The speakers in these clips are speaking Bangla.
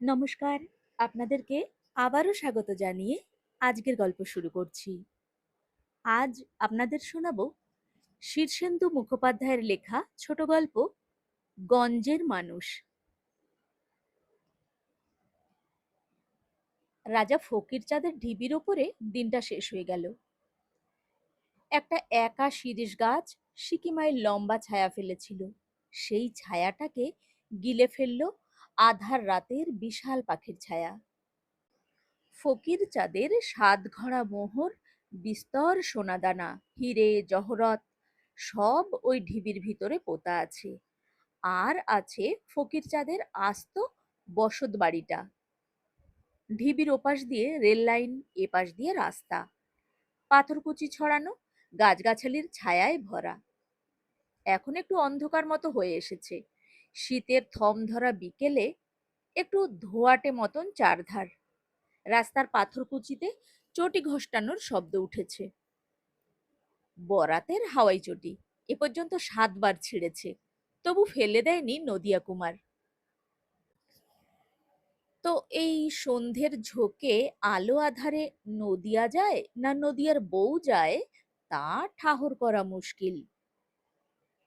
নমস্কার, আপনাদেরকে আবারও স্বাগত জানিয়ে আজকের গল্প শুরু করছি। আজ আপনাদের শোনাবো শীর্ষেন্দু মুখোপাধ্যায়ের লেখা ছোট গল্প গঞ্জের মানুষ। রাজা ফকির চাঁদের ঢিবির ওপরে দিনটা শেষ হয়ে গেল। একটা একা শিরীষ গাছ সিকিমায় লম্বা ছায়া ফেলেছিল। সেই ছায়াটাকে গিলে ফেলল আধার রাতের বিশাল পাখির ছায়া। ফকির চাঁদের সাতঘরা মোহর, বিস্তর সোনাদানা, হিরে জহরত সব ওই ঢিবির ভিতরে পোতা আছে। আর আছে ফকির চাঁদের আস্ত বসত বাড়িটা। ঢিবির ওপাশ দিয়ে রেল লাইন, এপাশ দিয়ে রাস্তা, পাথরকুচি ছড়ানো, গাছগাছালির ছায়ায় ভরা। এখন একটু অন্ধকার মতো হয়ে এসেছে। শীতের থম ধরা বিকেলে একটু ধোঁয়াটে মতন চারধার। রাস্তার পাথরকুচিতে চটি ঘষ্টানোর শব্দ উঠেছে। বরাতের হাওয়াই চটি এ পর্যন্ত 7 বার ছিঁড়েছে, তবু ফেলে দেয়নি নদিয়া কুমার। তো এই সন্ধ্যের ঝোঁকে আলো আধারে নদিয়া যায় না নদিয়ার বউ যায় তা ঠাহর করা মুশকিল।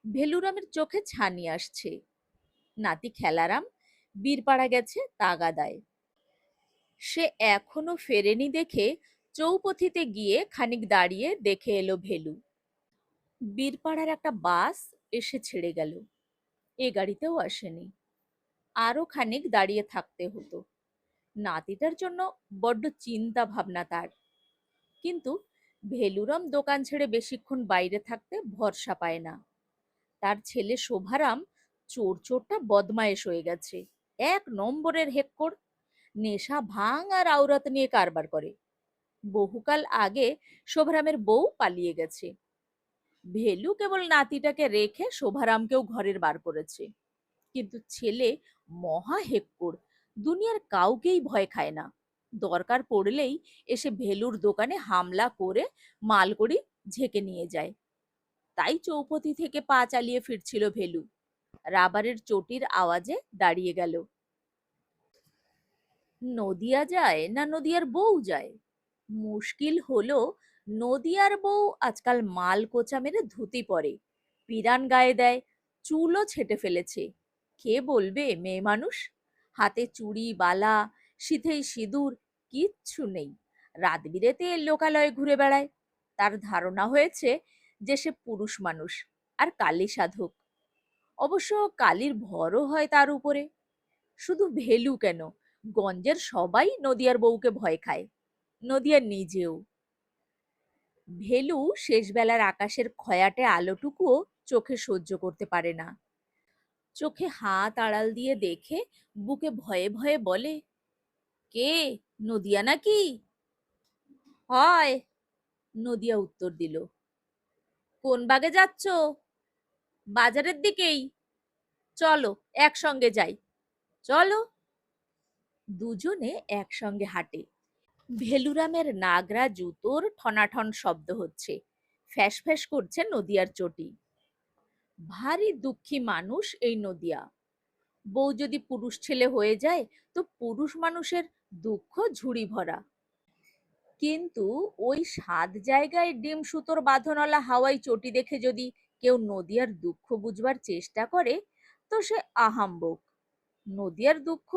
ভেলুরামের চোখে ছানি আসছে। নাতি খেলারাম বীরপাড়া গেছে তাগাদায়। সে এখনো ফেরেনি দেখে চৌপথিতে গিয়ে খানিক দাঁড়িয়ে দেখে এলো ভেলু। বীরপাড়ার একটা বাস এসে ছেড়ে গেল। এ গাড়িতেও আসেনি। আরো খানিক দাঁড়িয়ে থাকতে হতো। নাতিটার জন্য বড্ড চিন্তা ভাবনা তার। কিন্তু ভেলুরাম দোকান ছেড়ে বেশিক্ষণ বাইরে থাকতে ভরসা পায় না। তার ছেলে শোভারাম চোরটা বদমায়েশ হয়ে গেছে। 1 নম্বরের হেক্কর। নেশা, ভাং আর আওরাত নিয়ে কারবার করে। বহুকাল আগে শোভারামের বউ পালিয়ে গেছে। ভেলু কেবল নাতিটাকে রেখে শোভারামকেও ঘরের বার করেছে। কিন্তু ছেলে মহা হেক্কর, দুনিয়ার কাউকেই ভয় খায় না। দরকার পড়লেই এসে ভেলুর দোকানে হামলা করে মালকড়ি ঝেঁকে নিয়ে যায়। তাই চৌপতি থেকে পা চালিয়ে ফিরছিল ভেলু। রাবারের চটির আওয়াজে দাঁড়িয়ে গেল। নদিয়া যায় না নদিয়ার বউ যায়? মুশকিল হলো নদিয়ার বউ আজকাল মাল কোচা মেরে ধুতি পরে, পিরান গায়ে দেয়, চুলও ছেটে ফেলেছে। কে বলবে মেয়ে মানুষ? হাতে চুড়ি বালা, সিথেই সিঁদুর কিচ্ছু নেই। রাত বিরেতে লোকালয়ে ঘুরে বেড়ায়। তার ধারণা হয়েছে যে সে পুরুষ মানুষ আর কালী সাধক। অবশ্য কালীর ভরও হয় তার উপরে। শুধু ভেলু কেন, গঞ্জের সবাই নদিয়ার বউকে ভয় খায়, নদিয়ার নিজেও। ভেলু শেষবেলার আকাশের খয়াটে আলোটুকুও চোখে সহ্য করতে পারে না। চোখে হাত আড়াল দিয়ে দেখে বুকে ভয়ে ভয়ে বলে, কে, নদিয়া নাকি? হয়। নদিয়া উত্তর দিল। কোন বাগে যাচ্ছ? বাজারের দিকেই। চলো একসঙ্গে যাই। চলো। দুজনে একসঙ্গে হাঁটে। ভেলুরামের নাগরা জুতোর ঠনাঠন শব্দ হচ্ছে। ফ্যাস ফ্যাস করছে নদিয়ার চটি। ভারী দুঃখী মানুষ এই নদিয়া। বউ যদি পুরুষ ছেলে হয়ে যায় তো পুরুষ মানুষের দুঃখ ঝুড়ি ভরা। কিন্তু ওই 7 জায়গায় ডিম সুতোর বাঁধনওয়ালা হাওয়াই চটি দেখে যদি কেউ নদিয়ার দুঃখ বুঝবার চেষ্টা করে তো সে আহাম্বক। নদিয়ার দুঃখ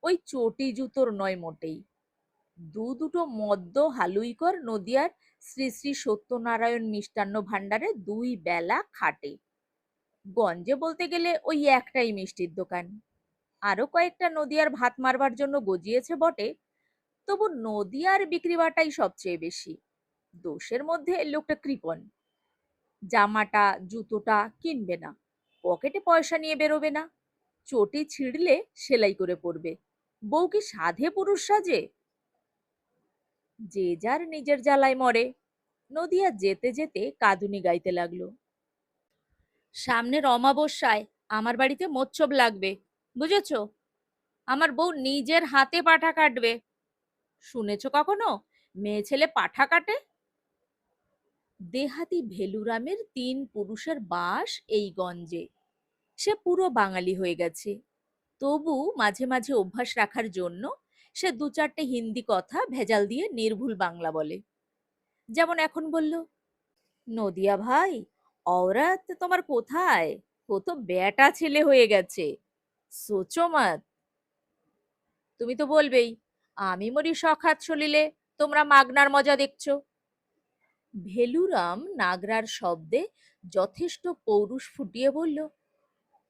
ওই চটি জুতোর নয় মোটেই। দুটো মদ্য হালুইকর নদিয়ার শ্রী শ্রী সত্যনারায়ণ মিষ্টান্ন ভাণ্ডারে 2 বেলা খাটে। গঞ্জে বলতে গেলে ওই একটাই মিষ্টির দোকান। আরো কয়েকটা নদিয়ার ভাত মারবার জন্য গজিয়েছে বটে, তবু নদিয়ার বিক্রি বাটাই সবচেয়ে বেশি। দোষের মধ্যে লোকটা কৃপণ। জামাটা জুতোটা কিনবে না, পকেটে পয়সা নিয়ে বেরোবে না, চটি ছিঁড়লে সেলাই করে পরবে। বউ কি সাধে পুরুষ সাজে? যে যার নিজের জ্বালায় মরে। নদিয়া যেতে যেতে কাঁদুনি গাইতে লাগলো। সামনের অমাবস্যায় আমার বাড়িতে মোচ্ছব লাগবে, বুঝেছো? আমার বউ নিজের হাতে পাঠা কাটবে। শুনেছো কখনো মেয়ে ছেলে পাঠা কাটে? দেহাতি ভেলুরামের 3 পুরুষের বাস এই গঞ্জে। সে পুরো বাঙালি হয়ে গেছে। তবু মাঝে মাঝে অভ্যাস রাখার জন্য সে দু চারটে হিন্দি কথা ভেজাল দিয়ে নির্ভুল বাংলা বলে। যেমন এখন বলল, নদিয়া ভাই, औरत তোমার কোথায়? ও তো বেটা ছেলে হয়ে গেছে, সোচো মত। তুমি তো বলবেই, আমি মরি সখাত সলিলে, তোমরা মাগনার মজা দেখছো। ভেলুরাম নাগরার শব্দে যথেষ্ট পৌরুষ ফুটিয়ে বলল,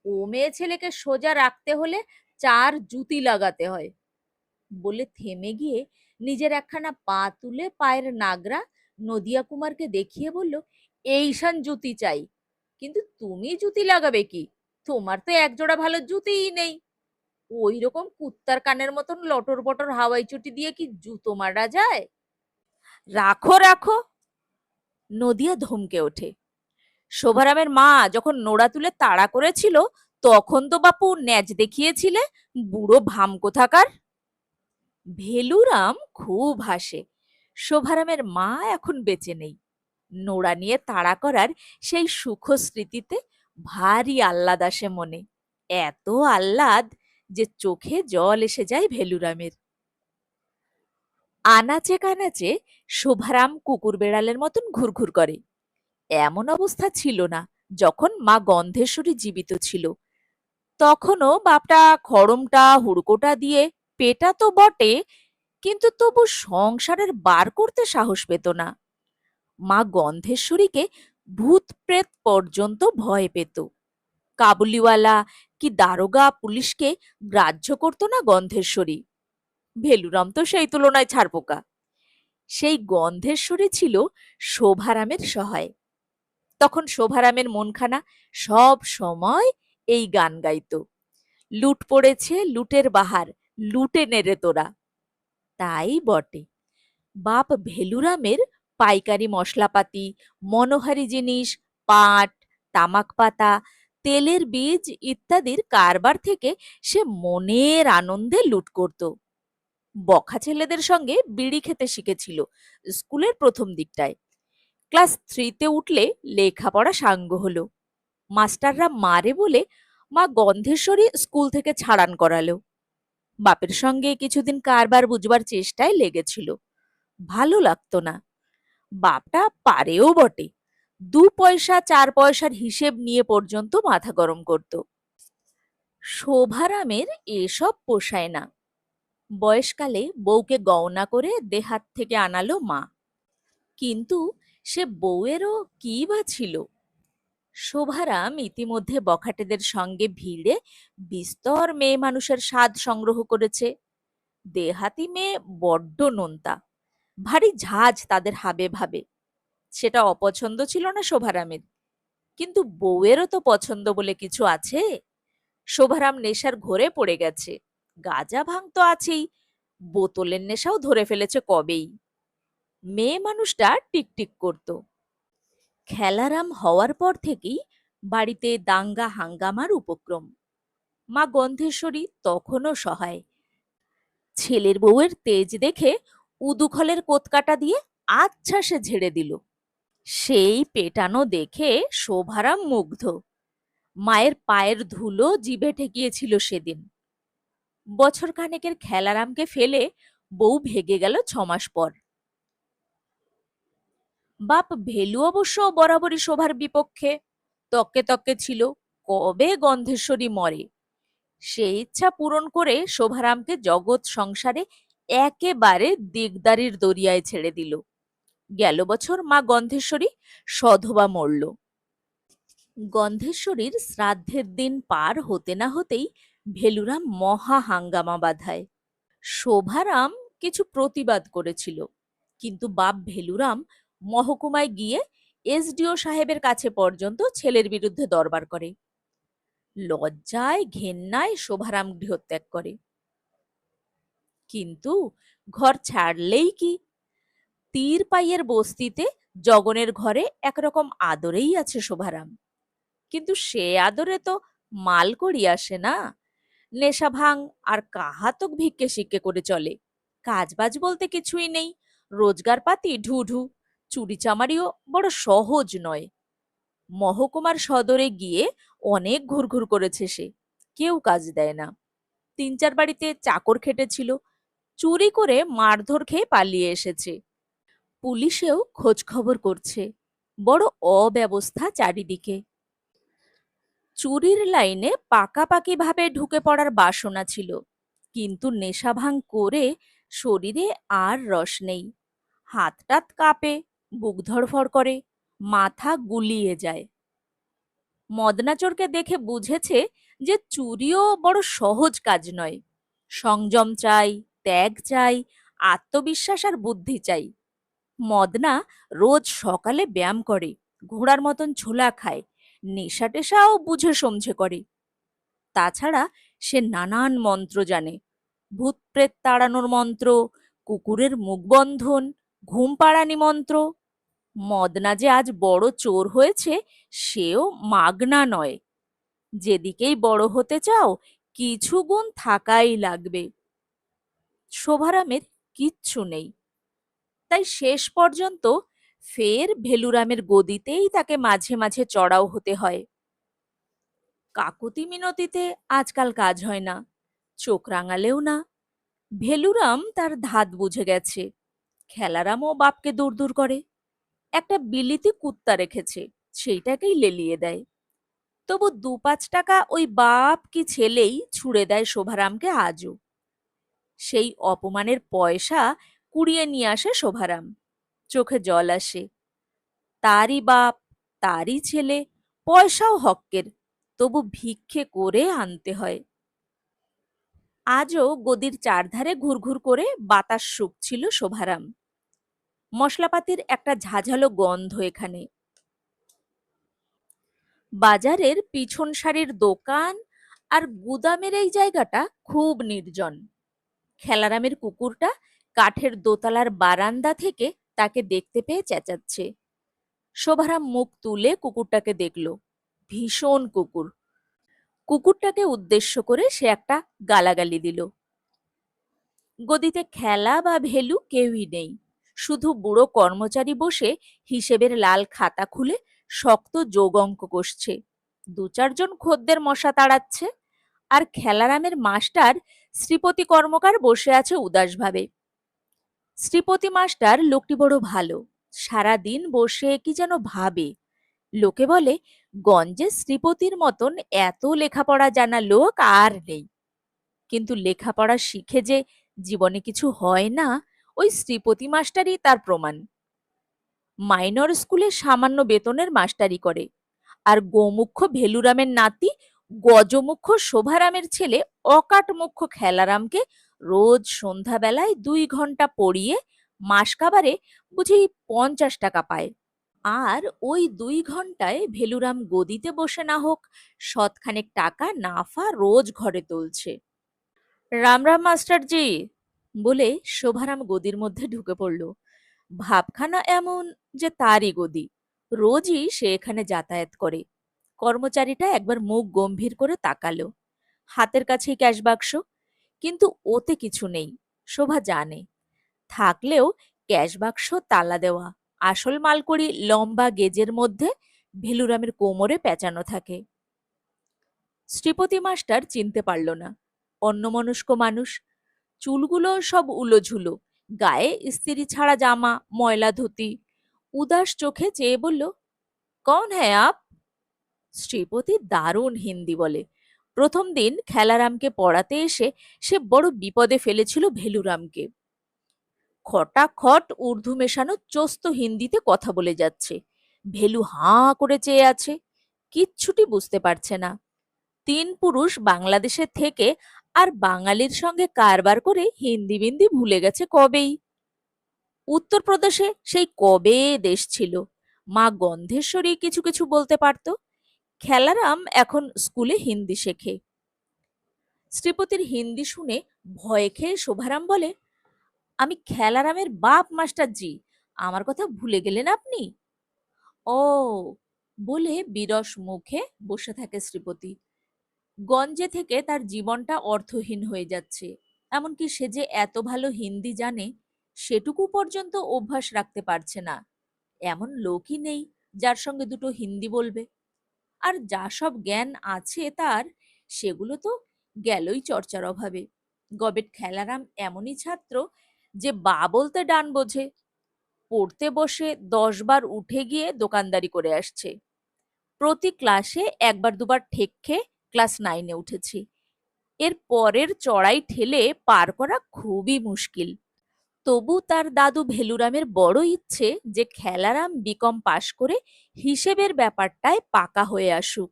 ও মেয়ে ছেলেকে সোজা রাখতে হলে 4 জুতি লাগাতে হয়। বলে থেমে গিয়ে নিজের একখানা পা তুলে পায়ের নাগরা নদিয়া কুমারকে দেখিয়ে বলল, এইখান জুতি চাই। কিন্তু তুমি জুতি লাগাবে কি? তোমার তো একজোড়া ভালো জুতিই নেই। ওই রকম কুত্তার কানের মতন লটর বটর হাওয়াই চটি দিয়ে কি জুতো মারা যায়? রাখো রাখো। নদিয়া ধমকে ওঠে, শোভারামের মা যখন নোড়া তুলে তাড়া করেছিল তখন তো বাপু ন্যাজ দেখিয়েছিলে, বুড়ো ভাম কোথাকার। ভেলুরাম খুব হাসে। শোভারামের মা এখন বেঁচে নেই। নোড়া নিয়ে তাড়া করার সেই সুখ স্মৃতিতে ভারী আহ্লাদ আসে মনে, এত আহ্লাদ যে চোখে জল এসে যায় ভেলুরামের। আনাচে কানাচে শোভারাম কুকুর বেড়ালের মতন ঘুরঘুর করে। এমন অবস্থা ছিল না যখন মা গন্ধেশ্বরী জীবিত ছিল। তখনও বাপটা খড়মটা হুড়কোটা দিয়ে পেটা তো বটে, কিন্তু তবু সংসারের বার করতে সাহস পেত না। মা গন্ধেশ্বরীকে ভূত প্রেত পর্যন্ত ভয় পেত। কাবুলিওয়ালা কি দারোগা পুলিশকে গ্রাহ্য করত না গন্ধেশ্বরী। ভেলুরাম তো সেই তুলনায় ছারপোকা। সেই গন্ধেশ্বরী ছিল শোভারামের সহায়। তখন শোভারামের মনখানা সব সময় এই গান গাইতো, লুট পড়েছে লুটের বাহার, লুটে নেড়ে তোরা। তাই বটে, বাপ ভেলুরামের পাইকারি মশলাপাতি, মনোহারি জিনিস, পাট, তামাক পাতা, তেলের বীজ ইত্যাদির কারবার থেকে সে মনের আনন্দে লুট করত। বখা ছেলেদের সঙ্গে বিড়ি খেতে শিখেছিল স্কুলের প্রথম দিকটায়। ক্লাস 3-তে উঠলে লেখাপড়া সাঙ্গ হলো। মাস্টাররা মারে বলে মা গন্ধেশ্বরী স্কুল থেকে ছাড়ান করালো। বাপের সঙ্গে কিছুদিন কারবার বুঝবার চেষ্টায় লেগেছিল, ভালো লাগতো না। বাপটা পারেও বটে, 2 পয়সা 4 পয়সার হিসেব নিয়ে পর্যন্ত মাথা গরম করত। শোভারামের এসব পোষায় না। বয়সকালে বউকে গয়না করে দেহাত থেকে আনালো মা, কিন্তু সে বউয়েরও কি বা ছিল। শোভারাম ইতিমধ্যে বখাটেদের সঙ্গে ভিড়ে বিস্তর মেয়ে মানুষের স্বাদ সংগ্রহ করেছে। দেহাতি মেয়ে বড্ড নোনতা, ভারী ঝাঁজ তাদের হাবে ভাবে। সেটা অপছন্দ ছিল না শোভারামের, কিন্তু বউয়েরও তো পছন্দ বলে কিছু আছে। শোভারাম নেশার ঘোরে পড়ে গেছে, গাঁজা ভাঙ তো আছেই, বোতলের নেশাও ধরে ফেলেছে কবেই। মেয়ে মানুষটা টিকটিক করত। খেলারাম হওয়ার পর থেকেই বাড়িতে দাঙ্গা হাঙ্গামার উপক্রম। মা গন্ধেশ্বরী তখনও সহায়। ছেলের বউয়ের তেজ দেখে উদুখলের কোতকাটা দিয়ে আচ্ছা সে ঝেড়ে দিল। সেই পেটানো দেখে শোভারাম মুগ্ধ। মায়ের পায়ের ধুলো জিভে ঠেকিয়েছিল সেদিন। বছর খানেকের খেলারামকে ফেলে বউ ভেগে গেল 6 মাস পর। বাপ ভেলু অবশ্য বরাবরই শোভার বিপক্ষে, তককে তককে ছিল কবে গন্ধেশ্বরী মরে। সে ইচ্ছা পূরণ করে শোভারামকে জগৎ সংসারে একেবারে দিগদারির দরিয়ায় ছেড়ে দিল। গেল বছর মা গন্ধেশ্বরী সধবা মরল। গন্ধেশ্বরীর শ্রাদ্ধের দিন পার হতে না হতেই ভেলুরাম মহা হাঙ্গামা বাধায়। শোভারাম কিছু প্রতিবাদ করেছিল, কিন্তু বাপ ভেলুরাম মহকুমায় গিয়ে এসডিও সাহেবের কাছে পর্যন্ত ছেলের বিরুদ্ধে দরবার করে। লজ্জায় ঘেন্নায় শোভারাম গৃহত্যাগ করে। কিন্তু ঘর ছাড়লেই কি, তীর পাইয়ের বস্তিতে জগনের ঘরে একরকম আদরেই আছে শোভারাম। কিন্তু সে আদরে তো মাল করি আসে না। নেশা ভাঙ আর কাহাতক ভিক্ষে শিক্ষে করে চলে। কাজবাজ বলতে কিছুই নেই, রোজগার পাতি ঢু ঢু। চুরি চামারিও বড় সহজ নয়। মহকুমার সদরে গিয়ে অনেক ঘুরঘুর করেছে সে, কেউ কাজ দেয় না। 3-4 বাড়িতে চাকর খেটেছিল, চুরি করে মারধর খেয়ে পালিয়ে এসেছে। পুলিশেও খোঁজ খবর করছে। বড় অব্যবস্থা চারিদিকে। চুরির লাইনে পাকাপাকি ভাবে ঢুকে পড়ার বাসনা ছিল, কিন্তু নেশা ভাঙ করে শরীরে আর রস নেই। হাত টাত কাঁপে, বুক ধড়ফড় করে, মাথা গুলিয়ে যায়। মদনাচোরকে দেখে বুঝেছে যে চুরিও বড় সহজ কাজ নয়। সংযম চাই, ত্যাগ চাই, আত্মবিশ্বাস আর বুদ্ধি চাই। মদনা রোজ সকালে ব্যায়াম করে, ঘোড়ার মতন ছোলা খায়, নেশা টেশাও বুঝে সমঝে করে। তাছাড়া সে নানান মন্ত্র জানে। ভূত প্রেত তাড়ানোর মন্ত্র, কুকুরের মুখ বন্ধন, ঘুম পাড়ানি মন্ত্র। মদনা যে আজ বড় চোর হয়েছে সেও মাগনা নয়। যেদিকেই বড় হতে চাও কিছু গুণ থাকাই লাগবে। শোভারামের কিচ্ছু নেই, তাই শেষ পর্যন্ত ফের ভেলুরামের গদিতেই তাকে মাঝে মাঝে চড়াও হতে হয়। কাকুতি মিনতিতে আজকাল কাজ হয় না, চোখ রাঙালেও না। ভেলুরাম তার ধাত বুঝে গেছে। খেলারামও বাপকে দূর দূর করে। একটা বিলিতি কুত্তা রেখেছে, সেইটাকেই লেলিয়ে দেয়। তবু 2-5 টাকা ওই বাপ কি ছেলেই ছুঁড়ে দেয় শোভারামকে আজও। সেই অপমানের পয়সা কুড়িয়ে নিয়ে আসে শোভারাম। চোখে জল আসে। তারই বাপ, তারই ছেলে, পয়সাও হক্কের, তবু ভিক্ষে করে আনতে হয়। আজও গদির চারধারে ঘুরঘুর করে বাতাস শুকছিল শোভারাম। মশলাপাতির একটা ঝাঝালো গন্ধ এখানে। বাজারের পিছন সারির দোকান আর গুদামের এই জায়গাটা খুব নির্জন। খেলারামের কুকুরটা কাঠের দোতলার বারান্দা থেকে তাকে দেখতে পেয়ে চেঁচাচ্ছে। শোভারাম মুখ তুলে কুকুরটাকে দেখল। ভীষণ কুকুর। কুকুরটাকে উদ্দেশ্য করে সে একটা গালাগালি দিল। গদিতে খেলা বা ভেলু কেউই নেই। শুধু বুড়ো কর্মচারী বসে হিসেবের লাল খাতা খুলে শক্ত যোগ অঙ্ক কষছে। 2-4 জন খদ্দের মশা তাড়াচ্ছে। আর খেলারামের মাস্টার শ্রীপতি কর্মকার বসে আছে উদাসভাবে। শ্রীপতি মাস্টার লোকটি বড় ভালো। সারাদিন বসে কি যেন ভাবে। লোকে বলে গঞ্জে শ্রীপতির মতন এত লেখাপড়া জানা লোক আর নেই। কিন্তু লেখাপড়া শিখে যে জীবনে কিছু হয় না, ওই শ্রীপতি মাস্টারই তার প্রমাণ। মাইনর স্কুলে সামান্য বেতনের মাস্টারি করে। আর গোমুখ্য ভেলুরামের নাতি গজমুখ্য শোভারামের ছেলে অকাটমুখ্য খেলারামকে রোজ সন্ধ্যাবেলায় 2 ঘন্টা পড়িয়ে মাসকাবারে বুঝি 50 টাকা পায়। আর ওই 2 ঘন্টায় ভেলুরাম গদিতে বসে না হোক শতখানেক টাকা নাফা রোজ ঘরে তুলছে। রাম রাম মাস্টারজি, বলে শোভারাম গদির মধ্যে ঢুকে পড়ল। ভাবখানা এমন যে তারই গদি। রোজই সে এখানে যাতায়াত করে। কর্মচারীটা একবার মুখ গম্ভীর করে তাকালো। হাতের কাছেই ক্যাশ বাক্স, কিন্তু ওতে কিছু নেই। শোভা জানে থাকলেও ক্যাশ বাক্স তালা দেওয়া, আসল মালকড়ি লম্বা গেজের মধ্যে ভেলুরামের কোমরে পেঁচানো থাকে। শ্রীপতি মাস্টার চিনতে পারল না। অন্যমনস্ক মানুষ, চুলগুলো সব উলোঝুলো, গায়ে ইস্ত্রি ছাড়া জামা, ময়লা ধুতি। উদাস চোখে চেয়ে বলল, কৌন হ্যায় আপ? শ্রীপতি দারুণ হিন্দি বলে। প্রথম দিন খেলারামকে পড়াতে এসে সে বড় বিপদে ফেলেছিল ভেলুরামকে। খটাখট উর্দু মেশানো চোস্ত হিন্দিতে কথা বলে যাচ্ছে। ভেলু হাঁ করে চেয়ে আছে, কিচ্ছুটি বুঝতে পারছে না। 3 পুরুষ বাংলাদেশে থেকে আর বাঙালির সঙ্গে কারবার করে হিন্দি বিন্দি ভুলে গেছে কবেই। উত্তরপ্রদেশে সেই কবে দেশ ছিল। মা গন্ধেশ্বরী কিছু কিছু বলতে পারত। খেলারাম এখন স্কুলে হিন্দি শেখে। শ্রীপতির হিন্দি শুনে ভয় খেয়ে শোভারাম বলে, আমি খেলারামের বাপ মাস্টারজি, আমার কথা ভুলে গেলেন আপনি? ও, বলে বিরস মুখে বসে থাকে শ্রীপতি। গঞ্জে থেকে তার জীবনটা অর্থহীন হয়ে যাচ্ছে। এমনকি সে যে এত ভালো হিন্দি জানে সেটুকু পর্যন্ত অভ্যাস রাখতে পারছে না। এমন লোকই নেই যার সঙ্গে দুটো হিন্দি বলবে। আর যা সব জ্ঞান আছে তার, সেগুলো তো গেলই চর্চার অভাবে। গবেট খেলারাম এমনই ছাত্র যে বা বলতে ডান বোঝে। পড়তে বসে 10 বার উঠে গিয়ে দোকানদারি করে আসছে। প্রতি ক্লাসে একবার দুবার ঠেক খেয়ে ক্লাস 9-এ উঠেছি। এর পরের চড়াই ঠেলে পার করা খুবই মুশকিল। তবু তার দাদু ভেলুরামের বড় ইচ্ছে যে খেলারাম বিকম পাশ করে হিসেবের ব্যাপারটায় পাকা হয়ে আসুক।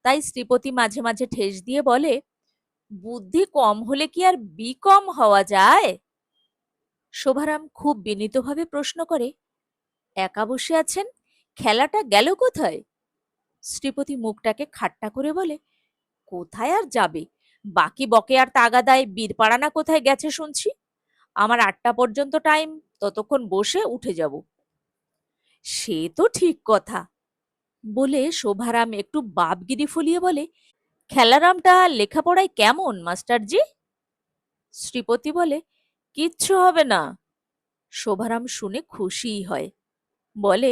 তাই শ্রীপতি মাঝে মাঝে ঠেস দিয়ে বলে, বুদ্ধি কম হলে কি আর বিকম হওয়া যায়? শোভারাম খুব বিনীতভাবে প্রশ্ন করে, একা বসে আছেন, খেলাটা গেল কোথায়? শ্রীপতি মুখটাকে খাট্টা করে বলে, কোথায় আর যাবে, বাকি বকেয়ার তাগাদায় বীরপাড়া না কোথায় গেছে শুনছি। আমার 8টা পর্যন্ত টাইম, ততক্ষণ বসে উঠে যাব। সে তো ঠিক কথা, বলে শোভারাম একটু বাপগিরি ফুলিয়ে বলে, খেলারামটা লেখাপড়ায় কেমন মাস্টারজি? শ্রীপতি বলে, কিচ্ছু হবে না। শোভারাম শুনে খুশিই হয়, বলে,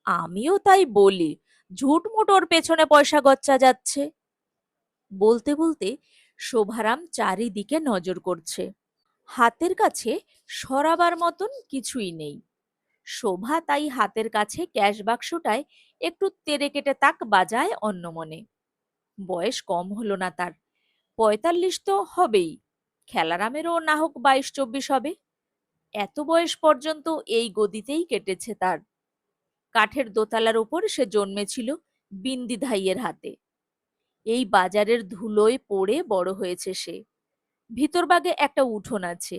আমিও তাই বলি, ঝুটমুট ওর পেছনে পয়সা গচ্চা যাচ্ছে। বলতে বলতে শোভারাম চারিদিকে নজর করছে। হাতের কাছে সরাবার মতন কিছুই নেই। শোভা তাই হাতের কাছে ক্যাশ বাক্সটায় একটু তেড়ে কেটে তাক বাজায় অন্যমনে। বয়স কম হলো না তার, 45 তো হবেই। খেলারামেরও না হোক 22-24 হবে। এত বয়স পর্যন্ত এই গদিতেই কেটেছে তার। কাঠের দোতলার উপর সে জন্মেছিল বিন্দি ধাইয়ের হাতে। এই বাজারের ধুলোয় পড়ে বড় হয়েছে সে। ভিতরবাগে একটা উঠোন আছে,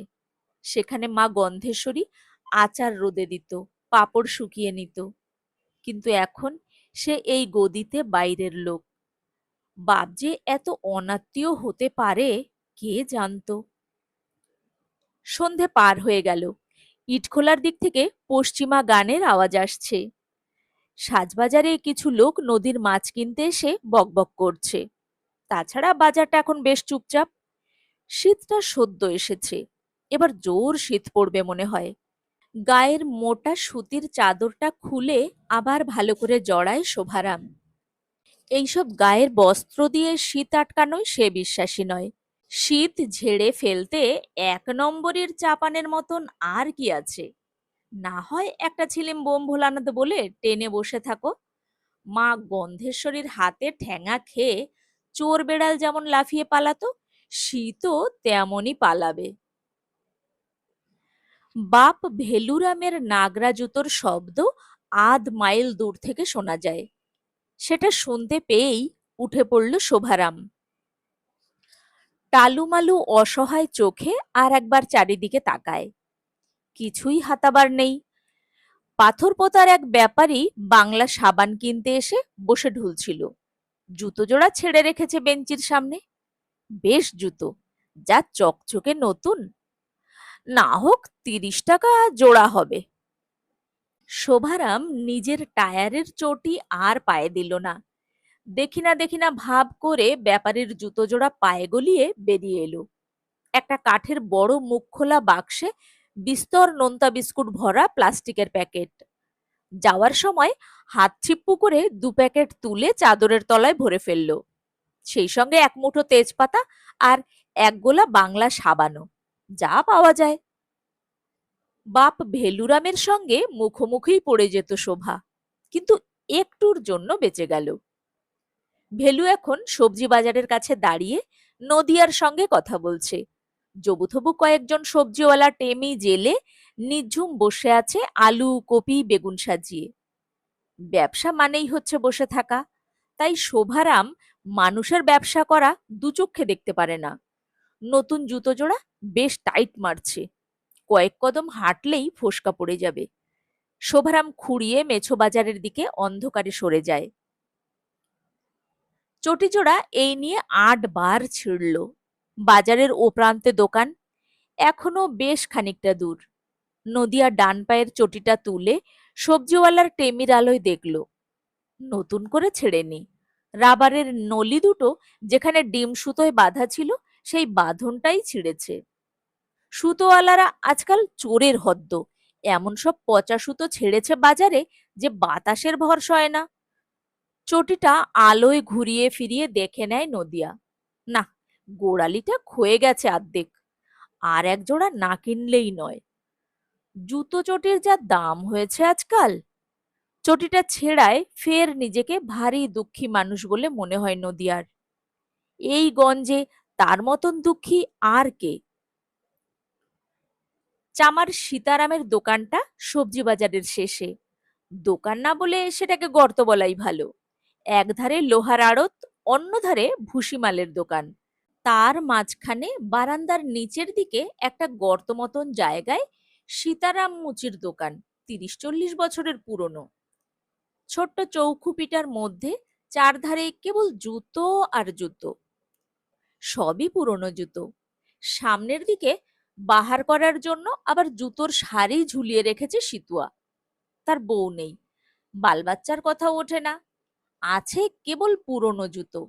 সেখানে মা গন্ধেশ্বরী আচার রোদে দিত, পাপড় শুকিয়ে নিত। কিন্তু এখন সে এই গদিতে বাইরের লোক। বাপ যে এত অনাত্মীয় হতে পারে, কে জানতো। সন্ধে পার হয়ে গেল। ইটখোলার দিক থেকে পশ্চিমা গানের আওয়াজ আসছে। সাজবাজারে কিছু লোক নদীর মাছ কিনতে এসে বকবক করছে। তাছাড়া বাজারটা এখন বেশ চুপচাপ। শীতটা সদ্য এসেছে, এবার জোর শীত পড়বে মনে হয়। গায়ের মোটা সুতির চাদরটা খুলে আবার ভালো করে জড়ায় শোভারাম। এইসব গায়ের বস্ত্র দিয়ে শীত আটকানোয় সে বিশ্বাসী নয়। শীত ঝেড়ে ফেলতে 1 নম্বরের চাপানের মতন আর কি আছে? না হয় একটা ছিলিম বোম ভোলানাথ বলে টেনে বসে থাকো। মা গন্ধেশ্বরীর হাতে ঠ্যাঙা খেয়ে চোর বেড়াল যেমন লাফিয়ে পালাতো, শীতও তেমনই পালাবে। বাপ ভেলুরামের নাগরা জুতোর শব্দ 1/2 মাইল দূর থেকে শোনা যায়। সেটা শুনতে পেয়েই উঠে পড়ল শোভারাম। টালুমালু অসহায় চোখে আর একবার চারিদিকে তাকায়। কিছুই হাতাবার নেই। পাথর পোতার এক ব্যাপারী বাংলা সাবান কিনতে এসে বসে ঢুলছিল। জুতো জোড়া ছেড়ে রেখেছে বেঞ্চির সামনে। বেশ জুতো, যা চকচকে নতুন। না হোক 30 টাকা জোড়া হবে। শোভারাম নিজের টায়ারের চটি আর পায়ে দিল না। দেখি না ভাব করে ব্যাপারীর জুতো জোড়া পায়ে গলিয়ে বেরিয়ে এলো। একটা কাঠের বড় মুখ খোলা বাক্সে বিস্তর নোনতা বিস্কুট ভরা প্লাস্টিকের প্যাকেট। যাওয়ার সময় হাত ছিপ্পু করে 2 প্যাকেট তুলে চাদরের তলায় ভরে ফেলল। সেই সঙ্গে এক মুঠো তেজপাতা আর 1 গোলা বাংলা সাবানও, যা পাওয়া যায়। বাপ ভেলুরামের সঙ্গে মুখোমুখিই পড়ে যেত শোভা, কিন্তু একটুর জন্য বেঁচে গেল। ভেলু এখন সবজি বাজারের কাছে দাঁড়িয়ে নদিয়ার সঙ্গে কথা বলছে। জবুথবু কয়েকজন সবজিওয়ালা টেমি জেলে নিঝুম বসে আছে আলু কপি বেগুন সাজিয়ে। ব্যবসা মানেই হচ্ছে বসে থাকা, তাই শোভারাম মানুষের ব্যবসা করা দুচক্ষে দেখতে পারে না। নতুন জুতো জোড়া বেশ টাইট মারছে, কয়েক কদম হাঁটলেই ফোসকা পড়ে যাবে। শোভারাম খুঁড়িয়ে মেছো বাজারের দিকে অন্ধকারে সরে যায়। চটিজোড়া এই নিয়ে 8 বার ছিঁড়ল। বাজারের ও প্রান্তে দোকান, এখনো বেশ খানিকটা দূর। নদিয়া ডান পায়ের চটিটা তুলে সবজিওয়ালার টেমির আলোয় দেখল, নতুন করে ছেড়েনি। রাবারের নলি দুটো যেখানে ডিম সুতোয় বাঁধা ছিল, সেই বাঁধনটাই ছিঁড়েছে। সুতোওয়ালারা আজকাল চোরের হদ্দ, এমন সব পচা সুতো ছেড়েছে বাজারে যে বাতাসের ভর সয় না। চটিটা আলোয় ঘুরিয়ে ফিরিয়ে দেখে নেয় নদিয়া। না, গোড়ালিটা ক্ষয়ে গেছে অর্ধেক, আর এক জোড়া না কিনলেই নয়। জুতো চটির যা দাম হয়েছে আজকাল, চটিটা ছেঁড়ায় ফের নিজেকে ভারী দুঃখী মানুষ বলে মনে হয় নদিয়ার। এই গঞ্জে তার মতন দুঃখী আর কে? চামার সীতারামের দোকানটা সবজি বাজারের শেষে। দোকান না বলে সেটাকে গর্ত বলাই ভালো। একধারে লোহার আড়ত, অন্য ধারে ভুসিমালের দোকান। তার মাঝখানে বারান্দার নিচের দিকে একটা গর্ত মতন জায়গায় সীতারাম মুচির দোকান, ৩০-৪০ বছরের পুরনো। ছোট্ট চৌখুপিটার মধ্যে চারধারে কেবল জুতো আর জুতো, সবই পুরনো জুতো। সামনের দিকে বাহার করার জন্য আবার জুতোর সারি ঝুলিয়ে রেখেছে সিতুয়া। তার বউ নেই, বালবাচ্চার কথাও ওঠে না, আছে কেবল পুরনো জুতো।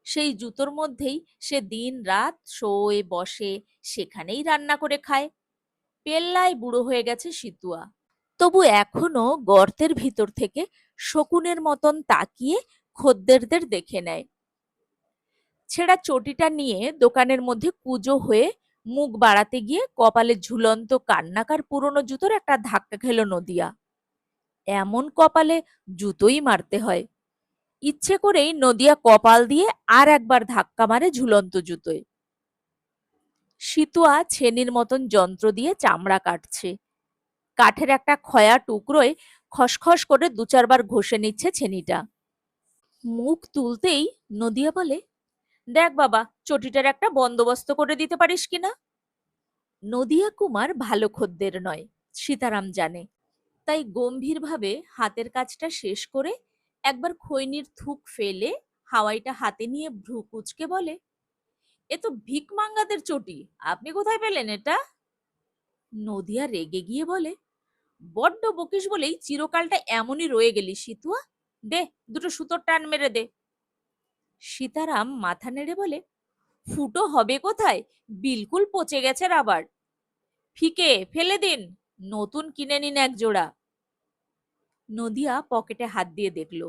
সেই জুতোর মধ্যেই সে দিন রাত শোয় বসে, সেখানেই রান্না করে খায়। পেল্লায় বুড়ো হয়ে গেছে সিতুয়া, তবু এখনো গর্তের ভিতর থেকে শকুনের মতন তাকিয়ে খদ্দেরদের দেখে নেয়। ছেঁড়া চটিটা নিয়ে দোকানের মধ্যে কুজো হয়ে মুখ বাড়াতে গিয়ে কপালে ঝুলন্ত কান্নাকার পুরনো জুতোর একটা ধাক্কা খেল নদিয়া। এমন কপালে জুতোই মারতে হয়। ইচ্ছে করেই নদিয়া কপাল দিয়ে আর একবার ধাক্কা মারে ঝুলন্ত জুতোয়। সিতুয়া ছেনির মতন যন্ত্র দিয়ে চামড়া কাটছে। কাঠের একটা ক্ষয়া টুকরোয় খসখস করে ২-৪ বার ঘষে নিচ্ছে ছেনিটা। মুখ তুলতেই নদিয়া বলে, দেখ বাবা, চটিটার একটা বন্দোবস্ত করে দিতে পারিস কিনা। নদিয়া কুমার ভালো খদ্দের নয়, সীতারাম জানে। তাই গম্ভীরভাবে হাতের কাজটা শেষ করে একবার খৈনির থুক ফেলে হাওয়াইটা হাতে নিয়ে ভ্রু কুচকে বলে, এ তো ভিকমাঙ্গাদের চটি, আপনি কোথায় পেলেন এটা? নদিয়া রেগে গিয়ে বলে, বড্ড বকিস বলেই চিরকালটা এমনই রয়ে গেলি সিতুয়া, দে দুটো সুতোর টান মেরে দে। সীতারাম মাথা নেড়ে বলে, ফুটো হবে কোথায়, বিলকুল পচে গেছে রাবার। ফিকে ফেলে দিন, নতুন কিনে নিন এক জোড়া। নদিয়া পকেটে হাত দিয়ে দেখল,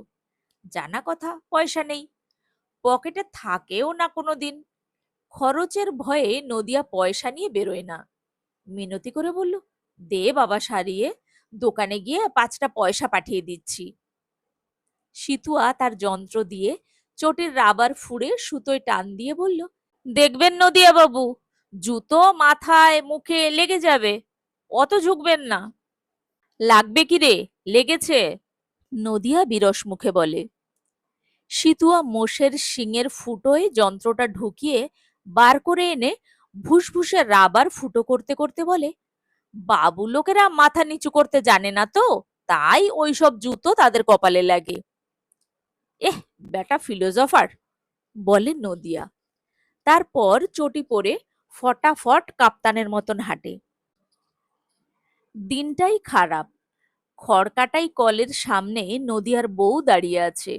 জানা কথা পয়সা নেই, পকেটে থাকেও না কোনো দিন। খরচের ভয়ে নদিয়া পয়সা নিয়ে বেরোয় না। মিনতি করে বলল, দে বাবা সারিয়ে, দোকানে গিয়ে ৫টা পয়সা পাঠিয়ে দিচ্ছি। সিতুয়া তার যন্ত্র দিয়ে চটির রাবার ফুঁড়ে সুতোয় টান দিয়ে বলল, দেখবেন নদিয়া বাবু, জুতো মাথায় মুখে লেগে যাবে, অত ঝুঁকবেন না। লাগবে কি রে, লেগেছে? নদিয়া বিরস মুখে বলে। সিতুয়া মোষের শিঙের ফুটোয় যন্ত্রটা ঢুকিয়ে বার করে এনে ভুসভুসে রাবার ফুটো করতে করতে বলে, বাবু লোকেরা মাথা নিচু করতে জানে না তো, তাই ওইসব জুতো তাদের কপালে লাগে। এহ, বেটা ফিলোজফার, বলে নদিয়া। তারপর চটি পরে ফটাফট কাপ্তানের মতন হাঁটে। দিনটাই খারাপ। খড়কাটাই কলের সামনে নদিয়ার বউ দাঁড়িয়ে আছে।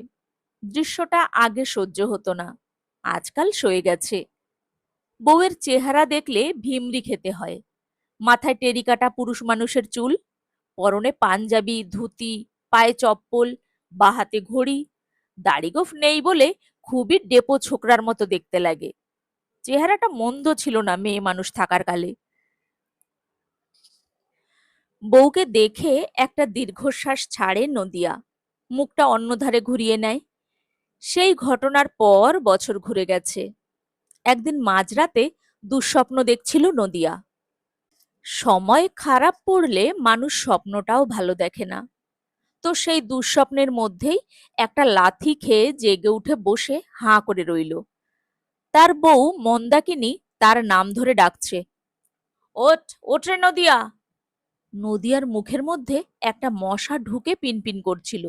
দৃশ্যটা আগে সহ্য হতো না, আজকাল সয়ে গেছে। বউয়ের চেহারা দেখলে ভিমরি খেতে হয়। মাথায় টেরিকাটা পুরুষ মানুষের চুল, পরনে পাঞ্জাবি ধুতি, পায়ে চপ্পল, বাঁ হাতে ঘড়ি। দাড়িগোফ নেই বলে খুবই ডেপো ছোকরার মতো দেখতে লাগে। চেহারাটা মন্দ ছিল না মেয়ে মানুষ থাকার কালে। বউকে দেখে একটা দীর্ঘশ্বাস ছাড়ে নদিয়া, মুখটা অন্যধারে ঘুরিয়ে নেয়। সেই ঘটনার পর বছর ঘুরে গেছে। একদিন মাঝরাতে দুঃস্বপ্ন দেখছিল নদিয়া। সময় খারাপ পড়লে মানুষ স্বপ্নটাও ভালো দেখে না। তো সেই দুঃস্বপ্নের মধ্যেই একটা লাথি খেয়ে জেগে উঠে বসে হাঁ করে রইল। তার বউ মন্দাকিনী তার নাম ধরে ডাকছে, ওঠ ওঠ রে নদিয়া। নদিয়ার মুখের মধ্যে একটা মশা ঢুকে পিনপিন করছিল,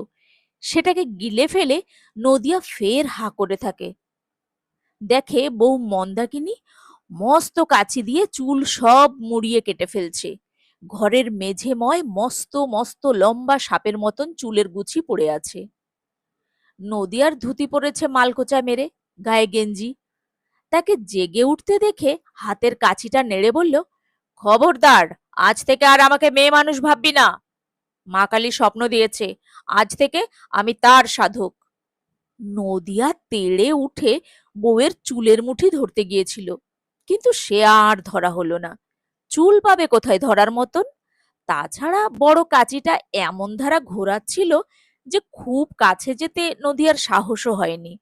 সেটাকে গিলে ফেলে নদিয়া ফের হাঁ করে থাকে। দেখে বউ মন্দাকিনী মস্ত কাঁচি দিয়ে চুল সব মুড়িয়ে কেটে ফেলছে। ঘরের মেঝেময় মস্ত মস্ত লম্বা সাপের মতন চুলের গুছি পড়ে আছে। নদিয়ার ধুতি পড়েছে মালকোচা মেরে, গায়ে গেঞ্জি। তাকে জেগে উঠতে দেখে হাতের কাঁচিটা নেড়ে বলল, খবরদার, আজ থেকে আর আমাকে মেয়ে মানুষ ভাববি না। মা কালী স্বপ্ন দিয়েছে, আজ থেকে আমি তার সাধক। নদিয়া তেড়ে উঠে বউয়ের চুলের মুঠি ধরতে গিয়েছিল, কিন্তু সে আর ধরা হলো না। চুল পাবে কোথায় ধরার মতন? তাছাড়া বড় কাঁচিটা এমন ধারা ঘোরাচ্ছিল যে খুব কাছে যেতে নদিয়ার সাহসও হয়নি।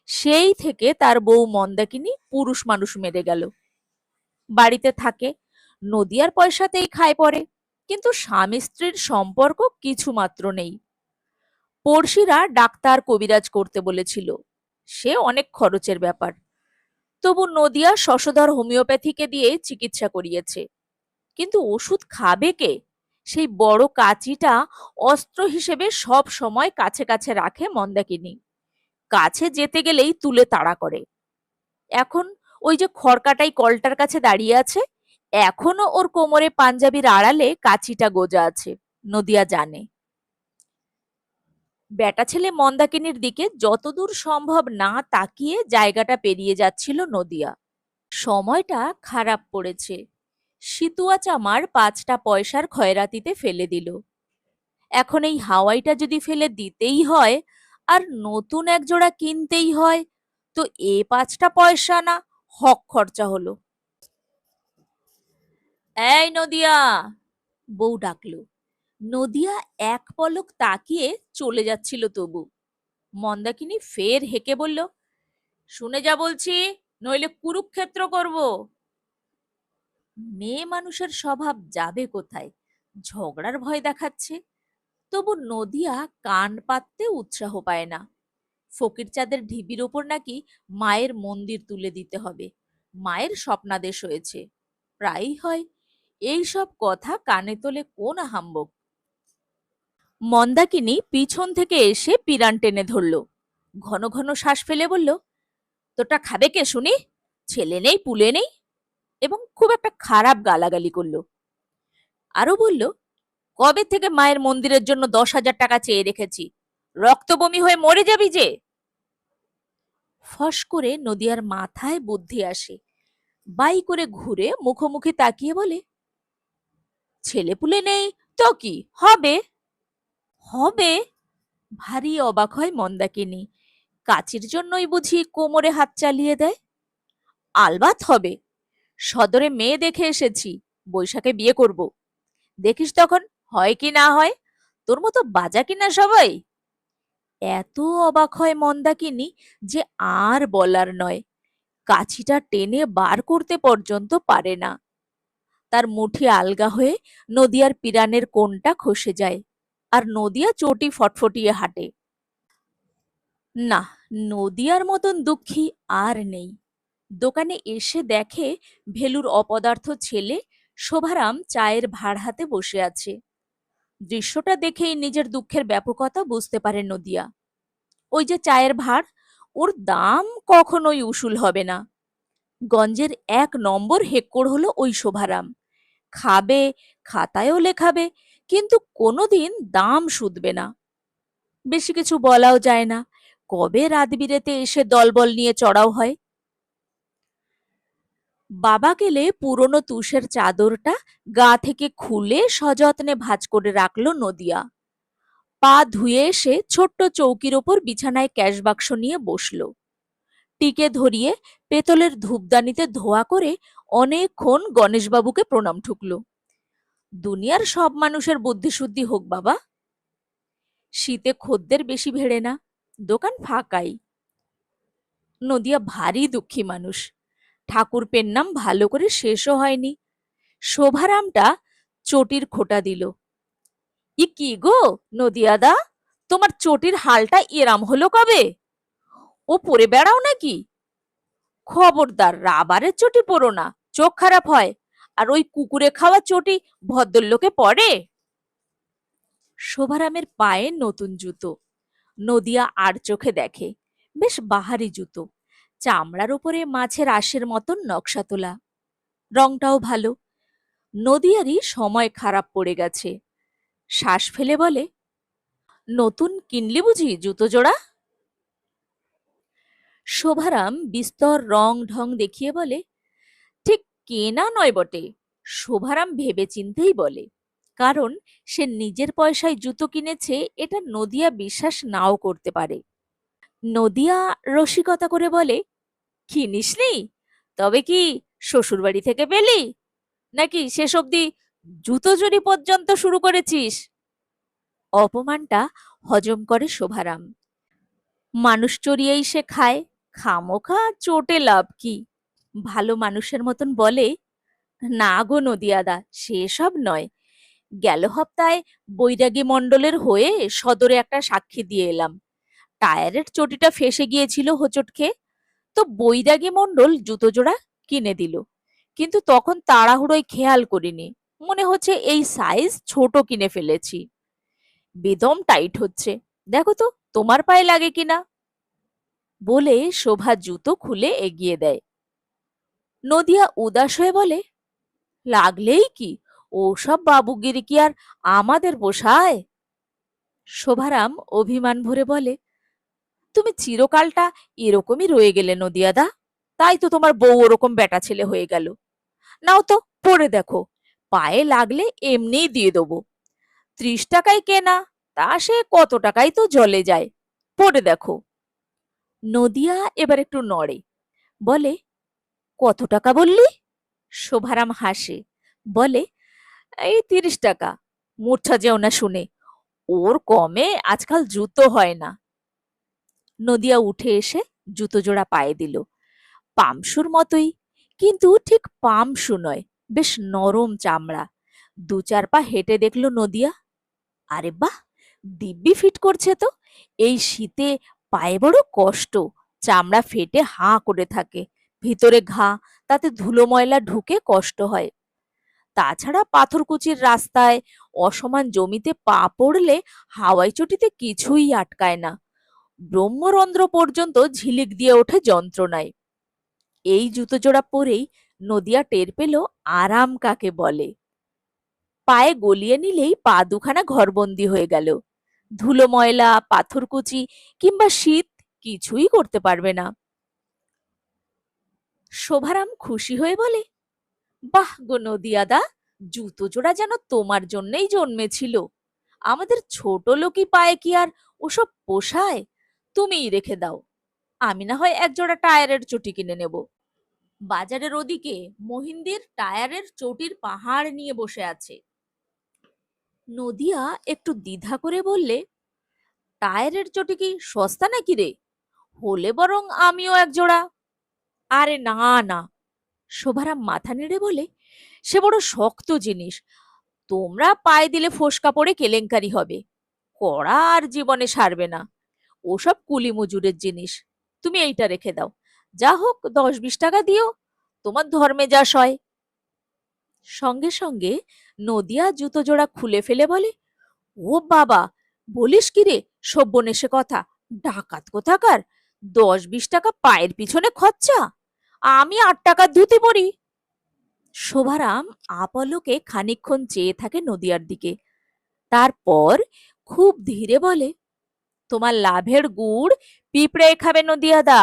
সেই থেকে তার বউ মন্দাকিনী পুরুষ মানুষ মেরে গেল। বাড়িতে থাকে, নদিয়ার পয়সাতেই খায় পরে, কিন্তু স্বামী স্ত্রীর সম্পর্ক কিছু মাত্র নেই। পড়শিরা ডাক্তার কবিরাজ করতে বলেছিল, সে অনেক খরচের ব্যাপার। তবু নদিয়া শশধর হোমিওপ্যাথিকে দিয়ে চিকিৎসা করিয়েছে, কিন্তু ওষুধ খাবে কে? সেই বড় কাঁচিটা অস্ত্র হিসেবে সব সময় কাছে কাছে রাখে মন্দাকিনী। কাছে যেতে গেলেই তুলে তাড়া করে। এখন ওই যে খড়কাটাই কলটার কাছে দাঁড়িয়ে আছে, এখনো ওর কোমরে পাঞ্জাবির আড়ালে কাঁচিটা গোজা আছে, নদিয়া জানে। বেটা ছেলে মন্দাকিনীর দিকে যতদূর সম্ভব না তাকিয়ে জায়গাটা পেরিয়ে যাচ্ছিল নদিয়া। সময়টা খারাপ পড়েছে। সিতুয়া চামার ৫টা পয়সার খয়রাতিতে ফেলে দিল। এখন এই হাওয়াইটা যদি ফেলে দিতেই হয় আর নতুন এক জোড়া কিনতেই হয়, তো ৫টা পয়সা না হক খরচা হলো। এই নদিয়া, বউ ডাকলো। নদিয়া এক পলক তাকিয়ে চলে যাচ্ছিল তবু। মন্দাকিনী ফের হেঁকে বলল, শুনে যা বলছি, নইলে কুরুক্ষেত্র করব। মেয়ে মানুষের স্বভাব যাবে কোথায়, ঝগড়ার ভয় দেখাচ্ছে। তবু নদিয়া কান পাততে উৎসাহ পায় না। ফকিরচাঁদের ঢিবির ওপর নাকি মায়ের মন্দির তুলে দিতে হবে, মায়ের স্বপ্নাদেশ হয়েছে। প্রায়ই হয়, এই সব কথা কানে তোলে কোন হাম্বক। মন্দাকিনী পিছন থেকে এসে পিরান টেনে ধরল, ঘন ঘন শ্বাস ফেলে বলল, তোটা খাবে কে শুনি? ছেলে নেই পুলে নেই। এবং খুব একটা খারাপ গালাগালি করলো। আরো বলল, কবে থেকে মায়ের মন্দিরের জন্য ১০,০০০ টাকা চেয়ে রেখেছি, রক্ত বমি হয়ে মরে যাবি যে। ফস করে নদিয়ার মাথায় বুদ্ধি আসে। বাই করে ঘুরে মুখোমুখি তাকিয়ে বলে, ছেলেপুলে নেই তো কি হবে? হবে? ভারী অবাক হয় মন্দাকিনী। কাচির জন্যই বুঝি কোমরে হাত চালিয়ে দেয়? আলবাত হবে। সদরে মেয়ে দেখে এসেছি, বৈশাখে বিয়ে করব। দেখিস তখন হয় কি না হয়। তোর মতো বাজা কিনা সবাই। এত অবাক হয় মন্দাকিনী যে আর বলার নয়। কাছিটা টেনে বার করতে পর্যন্ত পারে না। তার মুঠি আলগা হয়ে নদিয়ার পিরানের কোণটা খসে যায়, আর নদিয়া চটি ফটফটিয়ে হাঁটে। না, নদিয়ার মতন দুঃখী আর নেই। দোকানে এসে দেখে ভেলুর অপদার্থ ছেলে শোভারাম চায়ের ভাড় হাতে বসে আছে। দৃশ্যটা দেখেই নিজের দুঃখের ব্যাপকতা বুঝতে পারে নদিয়া। ওই যে চায়ের ভাড়, ওর দাম কখনোই উসুল হবে না। গঞ্জের ১ নম্বর হেক্কড় হলো ওই শোভারাম। খাবে, খাতায়ও লেখাবে, কিন্তু কোনোদিন দাম শুধবে না। বেশি কিছু বলাও যায় না, কবে রাত বিরেতে এসে দলবল নিয়ে চড়াও হয়। বাবা গেলে পুরনো তুষের চাদরটা গা থেকে খুলে সযত্নে ভাঁজ করে রাখলো নদিয়া। পা ধুয়ে এসে ছোট্ট চৌকির ওপর বিছানায় ক্যাশ বাক্স নিয়ে বসল। টিকে ধরিয়ে পেতলের ধূপদানিতে ধোয়া করে অনেকক্ষণ গণেশবাবুকে প্রণাম ঠুকল। দুনিয়ার সব মানুষের বুদ্ধিশুদ্ধি হোক বাবা। শীতে খদ্দের বেশি ভেড়ে না, দোকান ফাঁকাই। নদিয়া ভারী দুঃখী মানুষ। ঠাকুর পেন্নাম ভালো করে শেষও হয়নি। শোভারামটা চটির খোঁটা দিল। ই কি গো নদিয়াদা, তোমার চটির হালটা এরাম হলো কবে? ও পরে বেড়াও নাকি? খবরদার রাবারের চটি পরো না, চোখ খারাপ হয়। আর ওই কুকুরে খাওয়া চটি ভদ্রলোকে পরে? শোভারামের পায়ে নতুন জুতো। নদিয়া আর চোখে দেখে, বেশ বাহারি জুতো। চামড়ার উপরে মাছের আঁশের মতন নকশা তোলা। রংটাও ভালো। নদিয়ারই সময় খারাপ পড়ে গেছে। শ্বাস ফেলে বলে, নতুন কিনলি বুঝি জুতো জোড়া? শোভারাম বিস্তর রং ঢং দেখিয়ে বলে, ঠিক কেনা নয় বটে। শোভারাম ভেবে চিন্তেই বলে, কারণ সে নিজের পয়সায় জুতো কিনেছে, এটা নদিয়া বিশ্বাস নাও করতে পারে। নদিয়া রসিকতা করে বলে, কিনিসনি? তবে কি শ্বশুর বাড়ি থেকে পেলি, নাকি শেষ অবধি জুতো চুরি পর্যন্ত শুরু করেছিস? অপমানটা হজম করে শোভারাম। মানুষ চড়িয়েই সে খায়, খামোখা চোটে লাভ কি? ভালো মানুষের মতন বলে, না গো নদিয়াদা, সেসব নয়। গেল হপ্তায় বৈরাগী মণ্ডলের হয়ে সদরে একটা সাক্ষী দিয়ে এলাম। টায়ারের চটিটা ফেসে গিয়েছিল হোঁচট খেয়ে, তো বৈরাগী মণ্ডল জুতো জোড়া কিনে দিল। কিন্তু তখন তাড়াহুড়োয় খেয়াল করিনি, মনে হচ্ছে এই সাইজ ছোট কিনে ফেলেছি। বেদম টাইট হচ্ছে, দেখো তো তোমার পায়ে লাগে কিনা। বলে শোভা জুতো খুলে এগিয়ে দেয়। নদিয়া উদাস হয়ে বলে, লাগলেই কি, ওসব বাবুগিরি কি আর আমাদের পোষায়? শোভারাম অভিমান ভরে বলে, তুমি চিরকালটা এরকমই রয়ে গেলে নদিয়াদা, তাই তো তোমার বউ ওরকম বেটা ছেলে হয়ে গেল। নাও তো, পরে দেখো, পায়ে লাগলে এমনিই দিয়ে দেবো। 30 টাকায় কেনা, তা সে কত টাকাই তো জলে যায়। পরে দেখো। নদিয়া এবার একটু নড়ে, বলে, কত টাকা বললি? শোভারাম হাসে, বলে, এই 30 টাকা। মূর্ছা যেও না শুনে, ওর কমে আজকাল জুতো হয় না। নদিয়া উঠে এসে জুতো জোড়া পায়ে দিল। পামশুর মতোই, কিন্তু ঠিক পামশু নয়, বেশ নরম চামড়া। 2-4 পা হেঁটে দেখলো নদিয়া, আরে বাহ, দিব্যি ফিট করছে তো। এই শীতে পায়ে বড় কষ্ট, চামড়া ফেটে হাঁ করে থাকে, ভিতরে ঘা, তাতে ধুলো ময়লা ঢুকে কষ্ট হয়। তাছাড়া পাথরকুচির রাস্তায়, অসমান জমিতে পা পড়লে হাওয়াই চটিতে কিছুই আটকায় না, ব্রহ্মরন্ধ্র পর্যন্ত ঝিলিক দিয়ে ওঠে যন্ত্রণায়। এই জুতো জোড়া পরেই নদিয়া টের পেল আরাম কাকে বলে। পায়ে গলিয়ে নিলেই পা দুখানা ঘরবন্দি হয়ে গেল। ধুলো ময়লা, পাথরকুচি কিংবা শীত কিছুই করতে পারবে না। শোভারাম খুশি হয়ে বলে, বাহ গো নদিয়াদা, জুতো জোড়া যেন তোমার জন্যই জন্মেছিল। আমাদের ছোট লোকই পায়ে কি আর ওসব পোষায়? তুমিই রেখে দাও, আমি না হয় একজোড়া টায়ারের চটি কিনে নেব। বাজারের ওদিকে মহিন্দির টায়ারের চটির পাহাড় নিয়ে বসে আছে। নদিয়া একটু দ্বিধা করে বললে, টায়ারের চটি কি সস্তা নাকি রে? হলে বরং আমিও একজোড়া। আরে না না, শোভারাম মাথা নেড়ে বলে, সে বড় শক্ত জিনিস, তোমরা পায়ে দিলে ফোসকা পড়ে কেলেঙ্কারি হবে। কড়া আর জীবনে সারবে না, ওসব কুলি মজুরের জিনিস। তুমি এইটা রেখে দাও, যা হোক 10-20 টাকা দিও, তোমার ধর্মে যা সয়। সঙ্গে সঙ্গে নদিয়া জুতো জোড়া খুলে ফেলে বলে, ও বাবা, বলিস কি রে সব্যনেশে কথা, ডাকাত কোথাকার! 10-20 টাকা পায়ের পিছনে খরচা, আমি 8 টাকার ধুতি পরি। শোভারাম আপলকে খানিকক্ষণ চেয়ে থাকে নদিয়ার দিকে, তারপর খুব ধীরে বলে, তোমার লাভের গুড় পিঁপড়ে খাবে নদিয়াদা।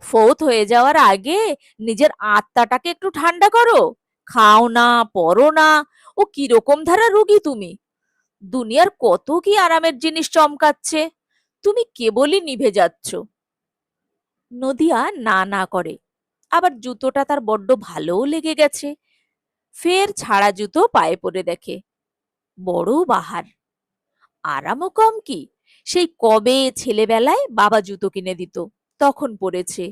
ফৌত হয়ে যাওয়ার আগে নিজের আত্মাটাকে একটু ঠান্ডা করো। খাও না, পরো না, ও কিরকম ধারা রুগী তুমি! দুনিয়ার কত কি আরামের জিনিস চমকাচ্ছে, তুমি কেবলই নিভে যাচ্ছ। নদিয়া না না করে, আবার জুতোটা তার বড্ড ভালোও লেগে গেছে। ফের ছাড়া জুতো পায়ে পরে দেখে, বড় বাহার, আরামও কম কি, সেই কবে ছেলেবেলায় বাবা জুতো কিনে দিত, তখন পড়েছে।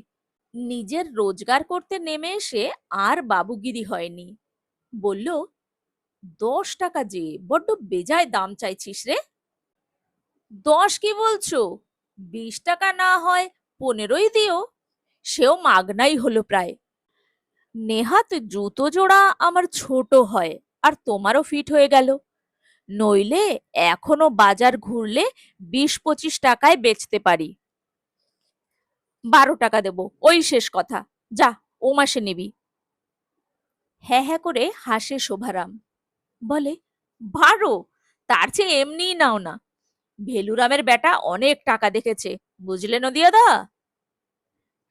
নিজের রোজগার করতে নেমে এসে আর বাবুগিরি হয়নি। বলল, 10 টাকা যে বড্ড বেজায় দাম চাইছিস রে। 10 কি বলছো? 20 টাকা না হয় 15ই দিও, সেও মাগনাই হলো প্রায়। নেহাত জুতো জোড়া আমার ছোট হয়, আর তোমারও ফিট হয়ে গেল, নইলে এখনো বাজার ঘুরলে 20-25 টাকায় বেচতে পারি। 12 টাকা দেবো, ওই শেষ কথা, যা, ও মাসে নিবি। হ্যাঁ হ্যাঁ করে হাসে শোভারাম, বলে, 12? তার চেয়ে এমনিই নাও না, ভেলুরামের বেটা অনেক টাকা দেখেছে, বুঝলে নদিয়াদা।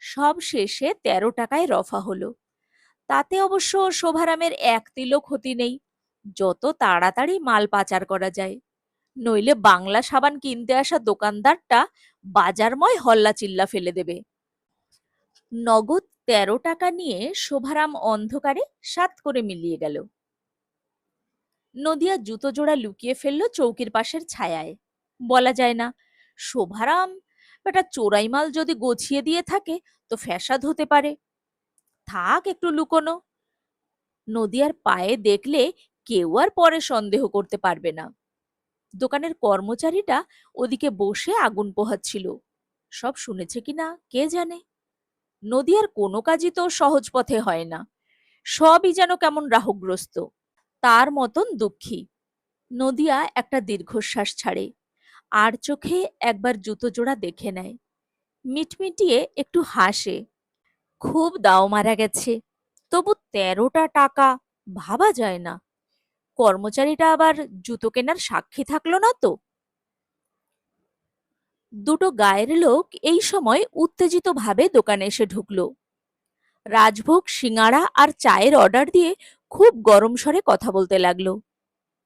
সব শেষে 13 টাকায় রফা হলো। তাতে অবশ্য শোভারামের এক তিলও ক্ষতি নেই, যত তাড়াতাড়ি মাল পাচার করা যায়, নইলে বাংলা সাবান কিনতে আসা দোকানদারটা বাজারময় হল্লা চিল্লা ফেলে দেবে। নগদ 13 টাকা নিয়ে শোভারাম অন্ধকারে সাত করে মিলিয়ে গেল। নদিয়া জুতো জোড়া লুকিয়ে ফেলল চৌকির পাশের ছায়ায়। বলা যায় না, শোভারাম বেটা চোরাই মাল যদি গছিয়ে দিয়ে থাকে তো ফ্যাসাদ হতে পারে। থাক একটু লুকোনো। নদিয়ার পায়ে দেখলে কেউ আর পরে সন্দেহ করতে পারবে না। দোকানের কর্মচারীটা ওদিকে বসে আগুন পোহাচ্ছিল। সব শুনেছে কিনা কে জানে। নদিয়ার কোনো কাজই তো সহজ পথে হয় না, সবই যেন কেমন রাহুগ্রস্ত। তার মতন দুঃখী। নদিয়া একটা দীর্ঘশ্বাস ছাড়ে, আর চোখে একবার জুতো জোড়া দেখে নেয়, মিটমিটিয়ে একটু হাসে। খুব দাও মারা গেছে, তবু 13টা টাকা ভাবা যায় না। কর্মচারীটা আবার জুতো কেনার সাক্ষী থাকলো না তো। দুটো গায়ের লোক এই সময় উত্তেজিত ভাবে দোকানে এসে ঢুকলো। রাজভোগ সিঙাড়া আর চায়ের অর্ডার দিয়ে খুব গরম স্বরে কথা বলতে লাগলো।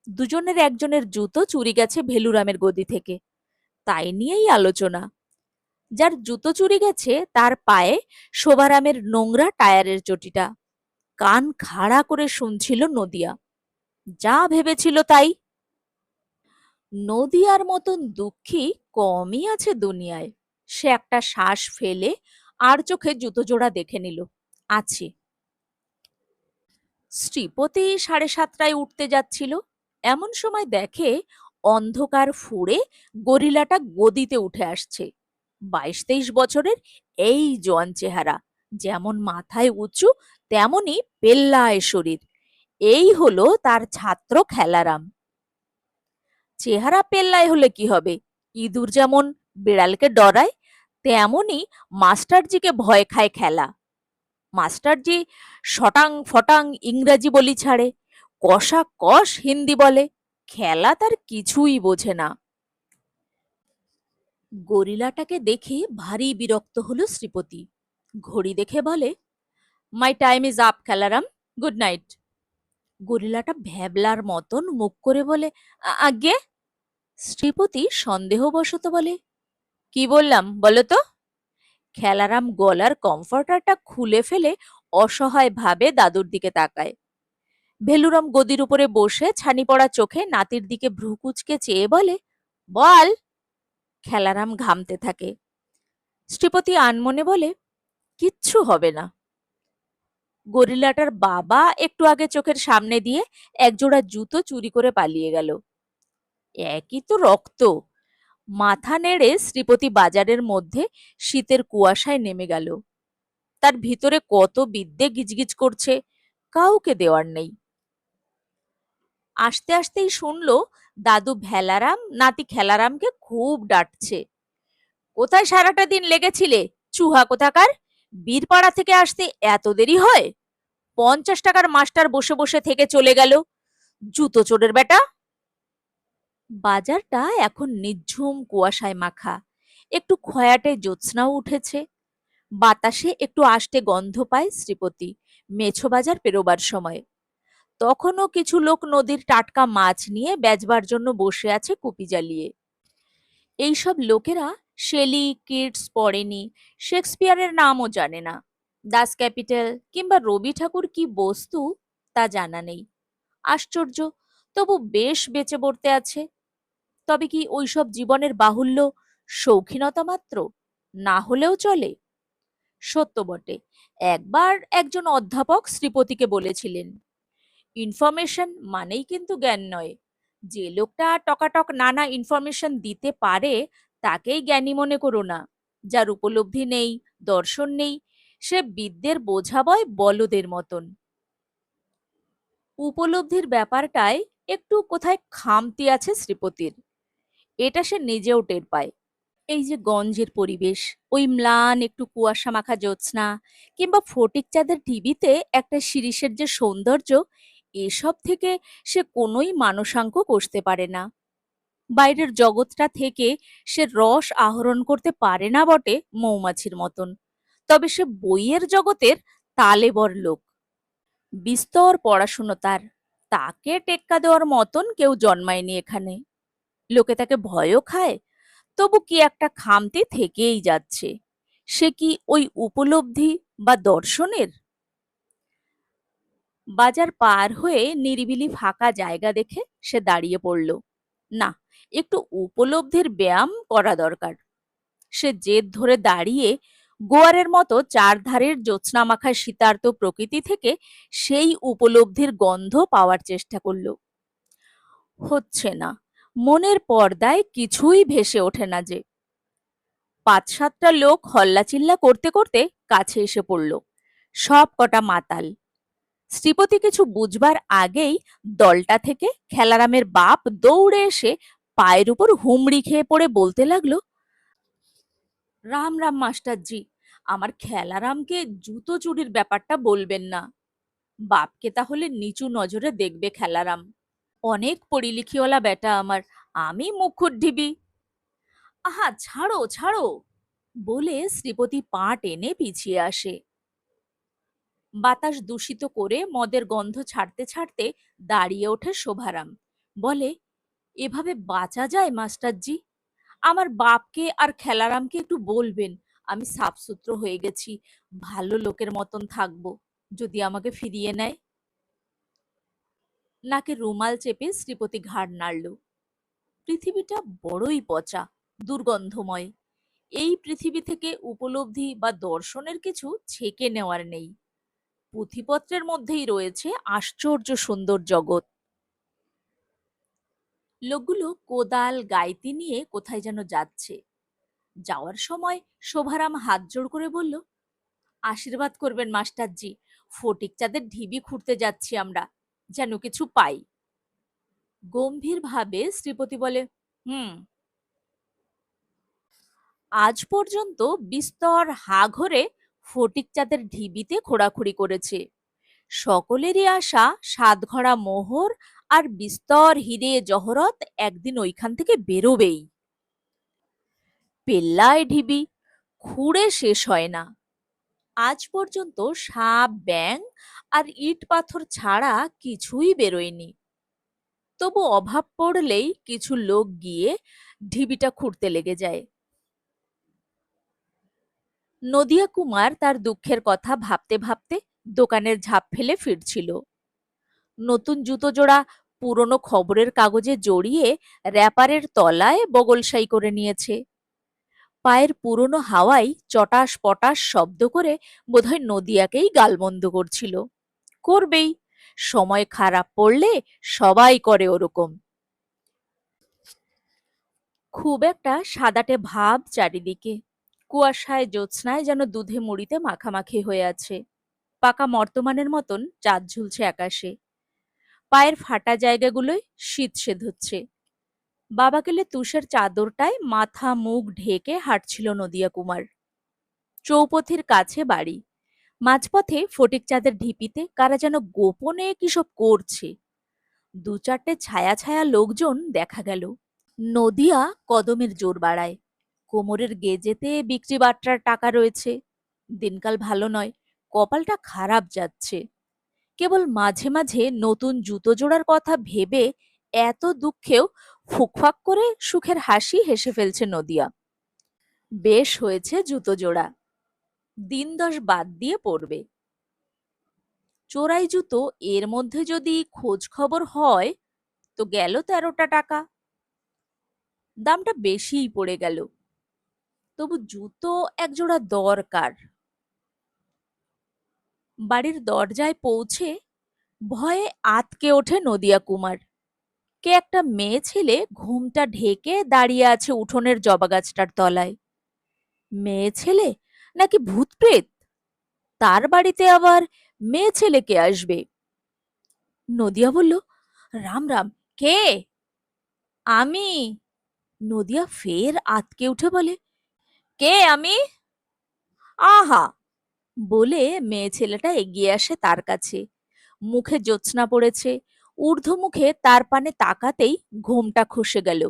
দুজনের একজনের জুতো চুরি গেছে ভেলুরামের গদি থেকে, তাই নিয়েই আলোচনা। যার জুতো চুরি গেছে তার পায়ে শোভারামের নোংরা টায়ারের চটিটা। কান খাড়া করে শুনছিল নদিয়া। যা ভেবেছিল তাই। নদিয়ার মতন দুঃখী কমই আছে দুনিয়ায়। সে একটা শ্বাস ফেলে আর চোখে জুতো জোড়া দেখে নিল, আছে। শ্রীপতি 7:30টায় উঠতে যাচ্ছিল, এমন সময় দেখে অন্ধকার ফুঁড়ে গরিলাটা গদিতে উঠে আসছে। 22-23 বছরের এই জোয়ান চেহারা, যেমন মাথায় উঁচু তেমনি পেল্লায় শরীর। এই হলো তার ছাত্র খেলারাম। চেহারা পেল্লায় হলে কি হবে, ইঁদুর যেমন বিড়ালকে ডরায় তেমনি মাস্টারজিকে ভয় খায় খেলা। মাস্টারজি শটাং ফটাং ইংরাজি বলি ছাড়ে, কষা কষ হিন্দি বলে। খেলা তার কিছুই বোঝে না। গরিলাটাকে দেখে ভারী বিরক্ত হলো শ্রীপতি। ঘড়ি দেখে বলে, my time is up Khelaram, good night. গরিলাটা ভ্যাবলার মতন মুখ করে বলে, আজ্ঞে। শ্রীপতি সন্দেহবশত বলে, কি বললাম বলো তো। খেলারাম গলার কমফর্টারটা খুলে ফেলে অসহায় ভাবে দাদুর দিকে তাকায়। ভেলুরাম গদির উপরে বসে ছানি পড়া চোখে নাতির দিকে ভ্রু কুচকে চেয়ে বলে, বল। খেলারাম ঘামতে থাকে। শ্রীপতি আনমনে বলে, কিচ্ছু হবে না। গরিলাটার বাবা একটু আগে চোখের সামনে দিয়ে একজোড়া জুতো চুরি করে পালিয়ে গেল। একই তো রক্ত। মাথা নেড়ে শ্রীপতি বাজারের মধ্যে শীতের কুয়াশায় নেমে গেল। তার ভিতরে কত বিদ্যে গিজগিজ করছে, কাউকে দেওয়ার নেই। আসতে আসতেই শুনল দাদু ভেলারাম নাতি খেলারামকে খুব ডাঁটছে। কোথায় সারাটা দিন লেগেছিলে, চুহা কোথাকার। বীরপাড়া থেকে আসতে এত দেরি হয়? 50 টাকার মাস্টার বসে বসে থেকে চলে গেল, জুতো চোরের বেটা। বাজারটা এখন নিঝুম কুয়াশায় মাখা, একটু খয়াটে জ্যোৎস্নাও উঠেছে। বাতাসে একটু আষ্টে গন্ধ পায় শ্রীপতি মেছো বাজার পেরোবার সময়। তখনও কিছু লোক নদীর টাটকা মাছ নিয়ে বেচবার জন্য বসে আছে কুপি জ্বালিয়ে। এইসব লোকেরা শেলি কিটস পড়েনি, শেক্সপিয়ারের নামও জানে না। দাস ক্যাপিটাল কিংবা রবি ঠাকুর কি বস্তু তা জানা নেই। আশ্চর্য, তবু বেশ বেঁচে পড়তে আছে। তবে কি ওইসব জীবনের বাহুল্য শৌখিনতা মাত্র? না হলেও চলে। সত্য বটে, একবার একজন অধ্যাপক শ্রীপতিকে বলেছিলেন, ইনফরমেশন মানেই কিন্তু জ্ঞান নয়। যে লোকটা টকাটক নানা ইনফরমেশন দিতে পারে তাকেই জ্ঞানী মনে করো না। যার উপলব্ধি নেই, দর্শন নেই, সে বিদ্যের বোঝা বয় বলদের মতন। উপলব্ধির ব্যাপারটায় একটু কোথায় খামতি আছে শ্রীপতির, এটা সে নিজেও টের পায়। এই যে গঞ্জের পরিবেশ, ওই ম্লান একটু কুয়াশা মাখা জ্যোৎস্না, কিংবা ফটিক চাঁদের টিভিতে একটা শিরীষের যে সৌন্দর্য, এসব থেকে সে কোনোই মানসাঙ্ক কষতে পারে না। বাইরের জগৎটা থেকে সে রস আহরণ করতে পারে না বটে মৌমাছির মতন, তবে সে বইয়ের জগতের তালেবর লোক। বিস্তর পড়াশুনো তার, তাকে টেক্কা দেওয়ার মতন কেউ জন্মায়নি এখানে। লোকে তাকে ভয়ও খায়, তবু কি একটা খামতি থেকেই যাচ্ছে। সে কি ওই উপলব্ধি বা দর্শনের? বাজার পার হয়ে নিরিবিলি ফাঁকা জায়গা দেখে সে দাঁড়িয়ে পড়ল। না, একটু উপলব্ধির ব্যায়াম করা দরকার। সে জেদ ধরে দাঁড়িয়ে গোয়ারের মতো চারধারের জ্যোৎস্নামাখা শীতার্ত প্রকৃতি থেকে সেই উপলব্ধির গন্ধ পাওয়ার চেষ্টা করল। হচ্ছে না, মনের পর্দায় কিছুই ভেসে ওঠে না যে। ৫-৭টা লোক হল্লাচিল্লা করতে করতে কাছে এসে পড়ল, সব কটা মাতাল। শ্রীপতি কিছু বুঝবার আগেই দলটা থেকে খেলারামের বাপ দৌড়ে এসে পায়ের উপর হুমড়ি খেয়ে পড়ে বলতে লাগলো, রাম রাম মাস্টারজি, আমার খেলারামকে জুতো চুরির ব্যাপারটা বলবেন না। বাপকে তাহলে নিচু নজরে দেখবে খেলারাম। অনেক পড়িলিখিওয়ালা বেটা আমার, আমি মুখুর ঢিবি। আহা, ছাড়ো ছাড়ো বলে শ্রীপতি পা টেনে পিছিয়ে আসে। বাতাস দূষিত করে মদের গন্ধ ছাড়তে ছাড়তে দাঁড়িয়ে ওঠে শোভারাম, বলে, এভাবে বাঁচা যায় মাস্টারজি? আমার বাপকে আর খেলারামকে একটু বলবেন আমি সাফসুত্র হয়ে গেছি, ভালো লোকের মতন থাকবো, যদি আমাকে ফিরিয়ে নেয়। নাকে রুমাল চেপে শ্রীপতি ঘাড় নাড়ল। পৃথিবীটা বড়ই পচা, দুর্গন্ধময়। এই পৃথিবী থেকে উপলব্ধি বা দর্শনের কিছু ছেকে নেওয়ার নেই। পুঁথিপত্রের মধ্যেই রয়েছে আশ্চর্য সুন্দর জগৎ। লোকগুলো কোদাল গাইতি নিয়ে কোথায় যেন যাচ্ছে। যাওয়ার সময় শোভারাম হাত জোড় করে বলল, আশীর্বাদ করবেন মাস্টারজি, ফটিক চাঁদের ঢিবি খুঁড়তে যাচ্ছি আমরা, যেন কিছু পাই। গম্ভীরভাবে শ্রীপতি বলে, হুম। আজ পর্যন্ত বিস্তর হাঘরে ফটিক চাঁদের ঢিবিতে খোঁড়াখুড়ি করেছে। সকলেরই আশা সাতঘরা মোহর আর বিস্তর হিরে জহরত একদিন ওইখান থেকে বেরোবেই। পেল্লায় ঢিবি, খুঁড়ে শেষ হয় না। আজ পর্যন্ত সাপ ব্যাঙ আর ইট পাথর ছাড়া কিছুই বেরোয়নি। তবু অভাব পড়লেই কিছু লোক গিয়ে ঢিবিটা খুঁড়তে লেগে যায়। নদিয়া কুমার তার দুঃখের কথা ভাবতে ভাবতে দোকানের ঝাঁপ ফেলে ফিরছিল। নতুন জুতো জোড়া পুরনো খবরের কাগজে জড়িয়ে র‍্যাপারের তলায় বগলসাই করে নিয়েছে। পায়ের পুরনো হাওয়াই চটাস পটাস শব্দ করে বোধহয় নদিয়াকেই গালমন্দ করছিল। করবেই, সময় খারাপ পড়লে সবাই করে ওরকম। খুব একটা সাদাটে ভাব চারিদিকে, কুয়াশায় জ্যোৎস্নায় যেন দুধে মুড়িতে মাখামাখি হয়ে আছে। পাকা মর্তমানের মতন চাঁদ ঝুলছে আকাশে। পায়ের ফাটা জায়গাগুলোয় শীত সেধুচ্ছে। বাবা গেলে তুষের চাদরটায় মাথা মুখ ঢেকে হাঁটছিল নদিয়া কুমার। চৌপথির কাছে বাড়ি। মাঝপথে ফটিক চাঁদের ঢিপিতে কারা যেন গোপনে কিসব করছে। ২-৪টে ছায়া ছায়া লোকজন দেখা গেল। নদিয়া কদমের জোর বাড়ায়। কোমরের গেজেতে বিক্রি বাট্টার টাকা রয়েছে। দিনকাল ভালো নয়, কপালটা খারাপ যাচ্ছে। কেবল মাঝে মাঝে নতুন জুতো জোড়ার কথা ভেবে এত দুঃখেও ফুকফাক করে সুখের হাসি হেসে ফেলছে নদিয়া। বেশ হয়েছে জুতো জোড়া, দিন ১০ বাদ দিয়ে পড়বে। চোরাই জুতো এর মধ্যে যদি খোঁজ খবর হয় তো গেল ১৩টা টাকা। দামটা বেশিই পড়ে গেল, তবু জুতো একজোড়া দরকার। বাড়ির দরজায় পৌঁছে ভয়ে আঁতকে ওঠে নদিয়া কুমার। কে একটা মেয়ে ছেলে ঘুমটা ঢেকে দাঁড়িয়ে আছে উঠোনের জবা গাছটার তলায়। মেয়ে ছেলে নাকি ভূতপ্রেত? তার বাড়িতে আবার মেয়ে ছেলে কে আসবে? নদিয়া বলল, রাম রাম, কে? আমি। নদিয়া ফের আঁতকে উঠে বলে, কে আমি? আহা বলে মেয়ে ছেলেটা এগিয়ে আসে তার কাছে। মুখে জ্যোৎস্না পড়েছে, ঊর্ধ্বমুখে তার পানে তাকাতেই ঘোমটা খসে গেল।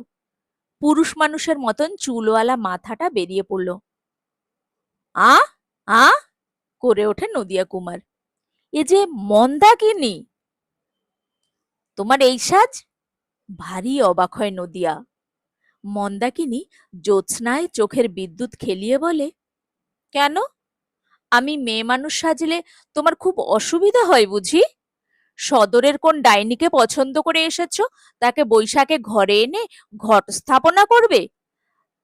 পুরুষ মানুষের মতন চুলওয়ালা মাথাটা বেরিয়ে পড়ল। আ আ করে ওঠে নদিয়া কুমার, এ যে মন্দাকিনী! তোমার এই সাজ! ভারী অবাক হয় নদিয়া। মন্দাকিনী জ্যোৎস্নায় চোখের বিদ্যুৎ খেলিয়ে বলে, কেন? আমি মেয়ে মানুষ সাজলে তোমার খুব অসুবিধা হয় বুঝি? সদরের কোন ডাইনিকে পছন্দ করে এসেছো, তাকে বৈশাখে ঘরে এনে ঘট স্থাপনা করবে?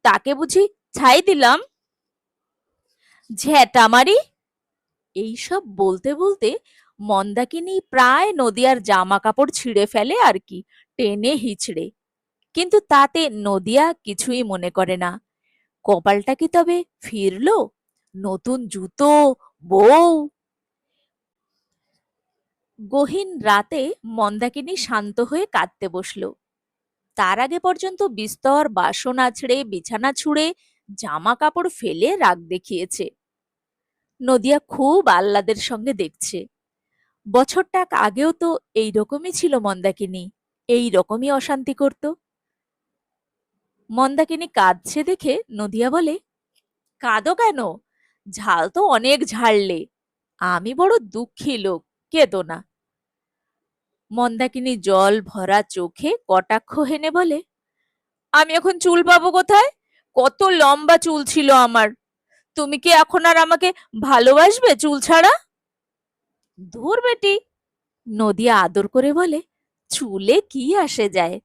তাকে বুঝি ছাই দিলাম? ঝ্যাঁটামারি! এইসব বলতে বলতে মন্দাকিনী প্রায় নদিয়ার জামা কাপড় ছিঁড়ে ফেলে আর কি, টেনে হিচড়ে। কিন্তু তাতে নদিয়া কিছুই মনে করে না। কপালটা কি তবে ফিরলো? নতুন জুতো, বউ। গহীন রাতে মন্দাকিনী শান্ত হয়ে কাঁদতে বসল। তার আগে পর্যন্ত বিস্তর বাসন আছড়ে, বিছানা ছুঁড়ে, জামা কাপড় ফেলে রাগ দেখিয়েছে। নদিয়া খুব আহ্লাদের সঙ্গে দেখছে। বছরটাক আগেও তো এই রকমই ছিল মন্দাকিনী, এই রকমই অশান্তি করত। মন্দাকিনী কাঁদছে দেখে নদিয়া বলে, কাঁদো কেন? ঝাল তো অনেক ঝাড়লে। আমি বড় দুঃখী লোক, কেঁদো না। মন্দাকিনী জল ভরা চোখে কটাক্ষ হেনে বলে, আমি এখন চুল পাবো কোথায়? কত লম্বা চুল ছিল আমার। তুমি কি এখন আর আমাকে ভালোবাসবে চুল ছাড়া? ধুর বেটি! নদিয়া আদর করে বলে, চুলে কি আসে যায়?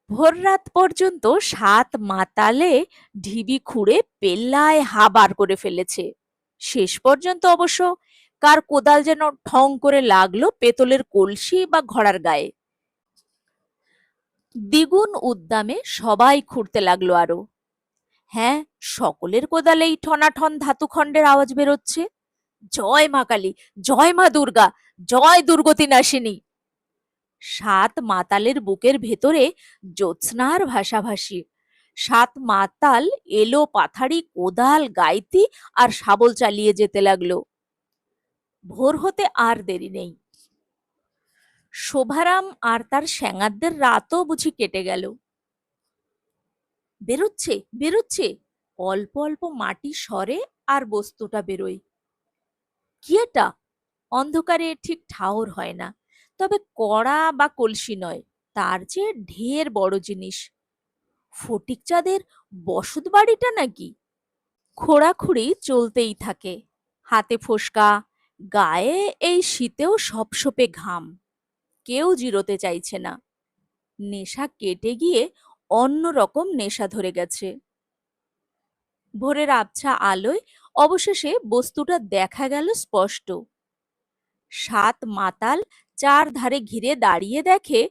ভোররাত পর্যন্ত সাত মাতালে ঢিবি খুঁড়ে পেল্লায় হাবার করে ফেলেছে। শেষ পর্যন্ত অবশ্য কার কোদাল যেন ঠং করে লাগলো পেতলের কলসি বা ঘড়ার গায়ে। দ্বিগুণ উদ্দামে সবাই খুঁড়তে লাগলো আরো। হ্যাঁ, সকলের কোদালেই ঠনাঠন ধাতুখণ্ডের আওয়াজ বেরোচ্ছে। জয় মা কালী, জয় মা দুর্গা, জয় দুর্গতি নাশিনী। সাত মাতালের বুকের ভেতরে জ্যোৎস্নার ভাষাভাষী। সাত মাতাল এলো পাথাড়ি, কোদাল, গাইতি আর শাবল চালিয়ে যেতে লাগলো। ভোর হতে আর দেরি নেই। শোভারাম আর তার স্যাঙারদের রাতও বুঝি কেটে গেল। বেরোচ্ছে, বেরোচ্ছে, অল্প অল্প মাটি সরে আর বস্তুটা বেরোয়। কি এটা? অন্ধকারে ঠিক ঠাওর হয় না, তবে কড়া বা কলসি নয়, তার চেয়ে ঢের বড় জিনিস। ফটিক চাঁদের বসত বাড়িটা নাকি? খোঁড়াখুড়ি চলতেই থাকে। হাতে ফোসকা, গায়ে এই শীতেও সপসপে ঘাম। কেউ জিরোতে চাইছে না। নেশা কেটে গিয়ে অন্যরকম নেশা ধরে গেছে। ভোরের আবছা আলোয় অবশেষে বস্তুটা দেখা গেল স্পষ্ট। সাত মাতাল চার ধারে ঘিরে দাঁড়িয়ে দেখে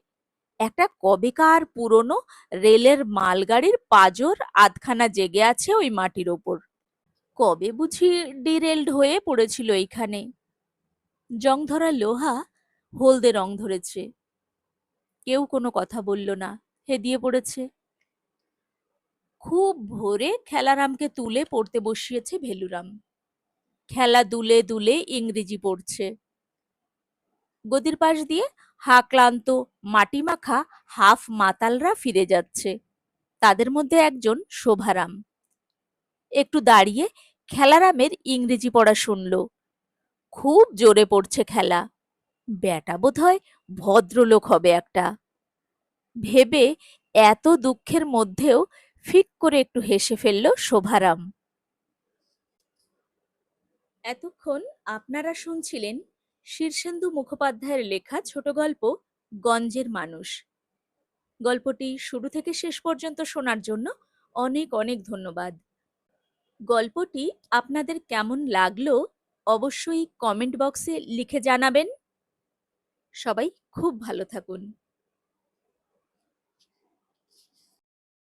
একটা কবেকার পুরনো রেলের মালগাড়ির পাজর আধখানা জেগে আছে ওই মাটির ওপর। কবে বুঝি ডিরেলড হয়ে পড়েছিল এইখানে। জংধরা লোহা হলদে রং ধরেছে। কেউ কোনো কথা বলল না, হেদিয়ে পড়েছে। খুব ভোরে খেলারামকে তুলে পড়তে বসিয়েছে ভেলুরাম। খেলা দুলে দুলে ইংরেজি পড়ছে। গদির পাশ দিয়ে ক্লান্ত মাটিমাখা হাফ মাতালরা ফিরে যাচ্ছে। তাদের মধ্যে একজন শোভারাম। একটু দাঁড়িয়ে খেলারামের ইংরেজি পড়া শুনল। খুব জোরে পড়ছে খেলা। ব্যাটা বোধহয় ভদ্রলোক হবে একটা। ভেবে এত দুঃখের মধ্যেও ফিক করে একটু হেসে ফেলল শোভারাম। এতক্ষণ আপনারা শুনছিলেন শীর্ষেন্দু মুখোপাধ্যায়ের লেখা ছোট গল্প গঞ্জের মানুষ। গল্পটি শুরু থেকে শেষ পর্যন্ত শোনার জন্য অনেক অনেক ধন্যবাদ। গল্পটি আপনাদের কেমন লাগলো অবশ্যই কমেন্ট বক্সে লিখে জানাবেন। সবাই খুব ভালো থাকুন।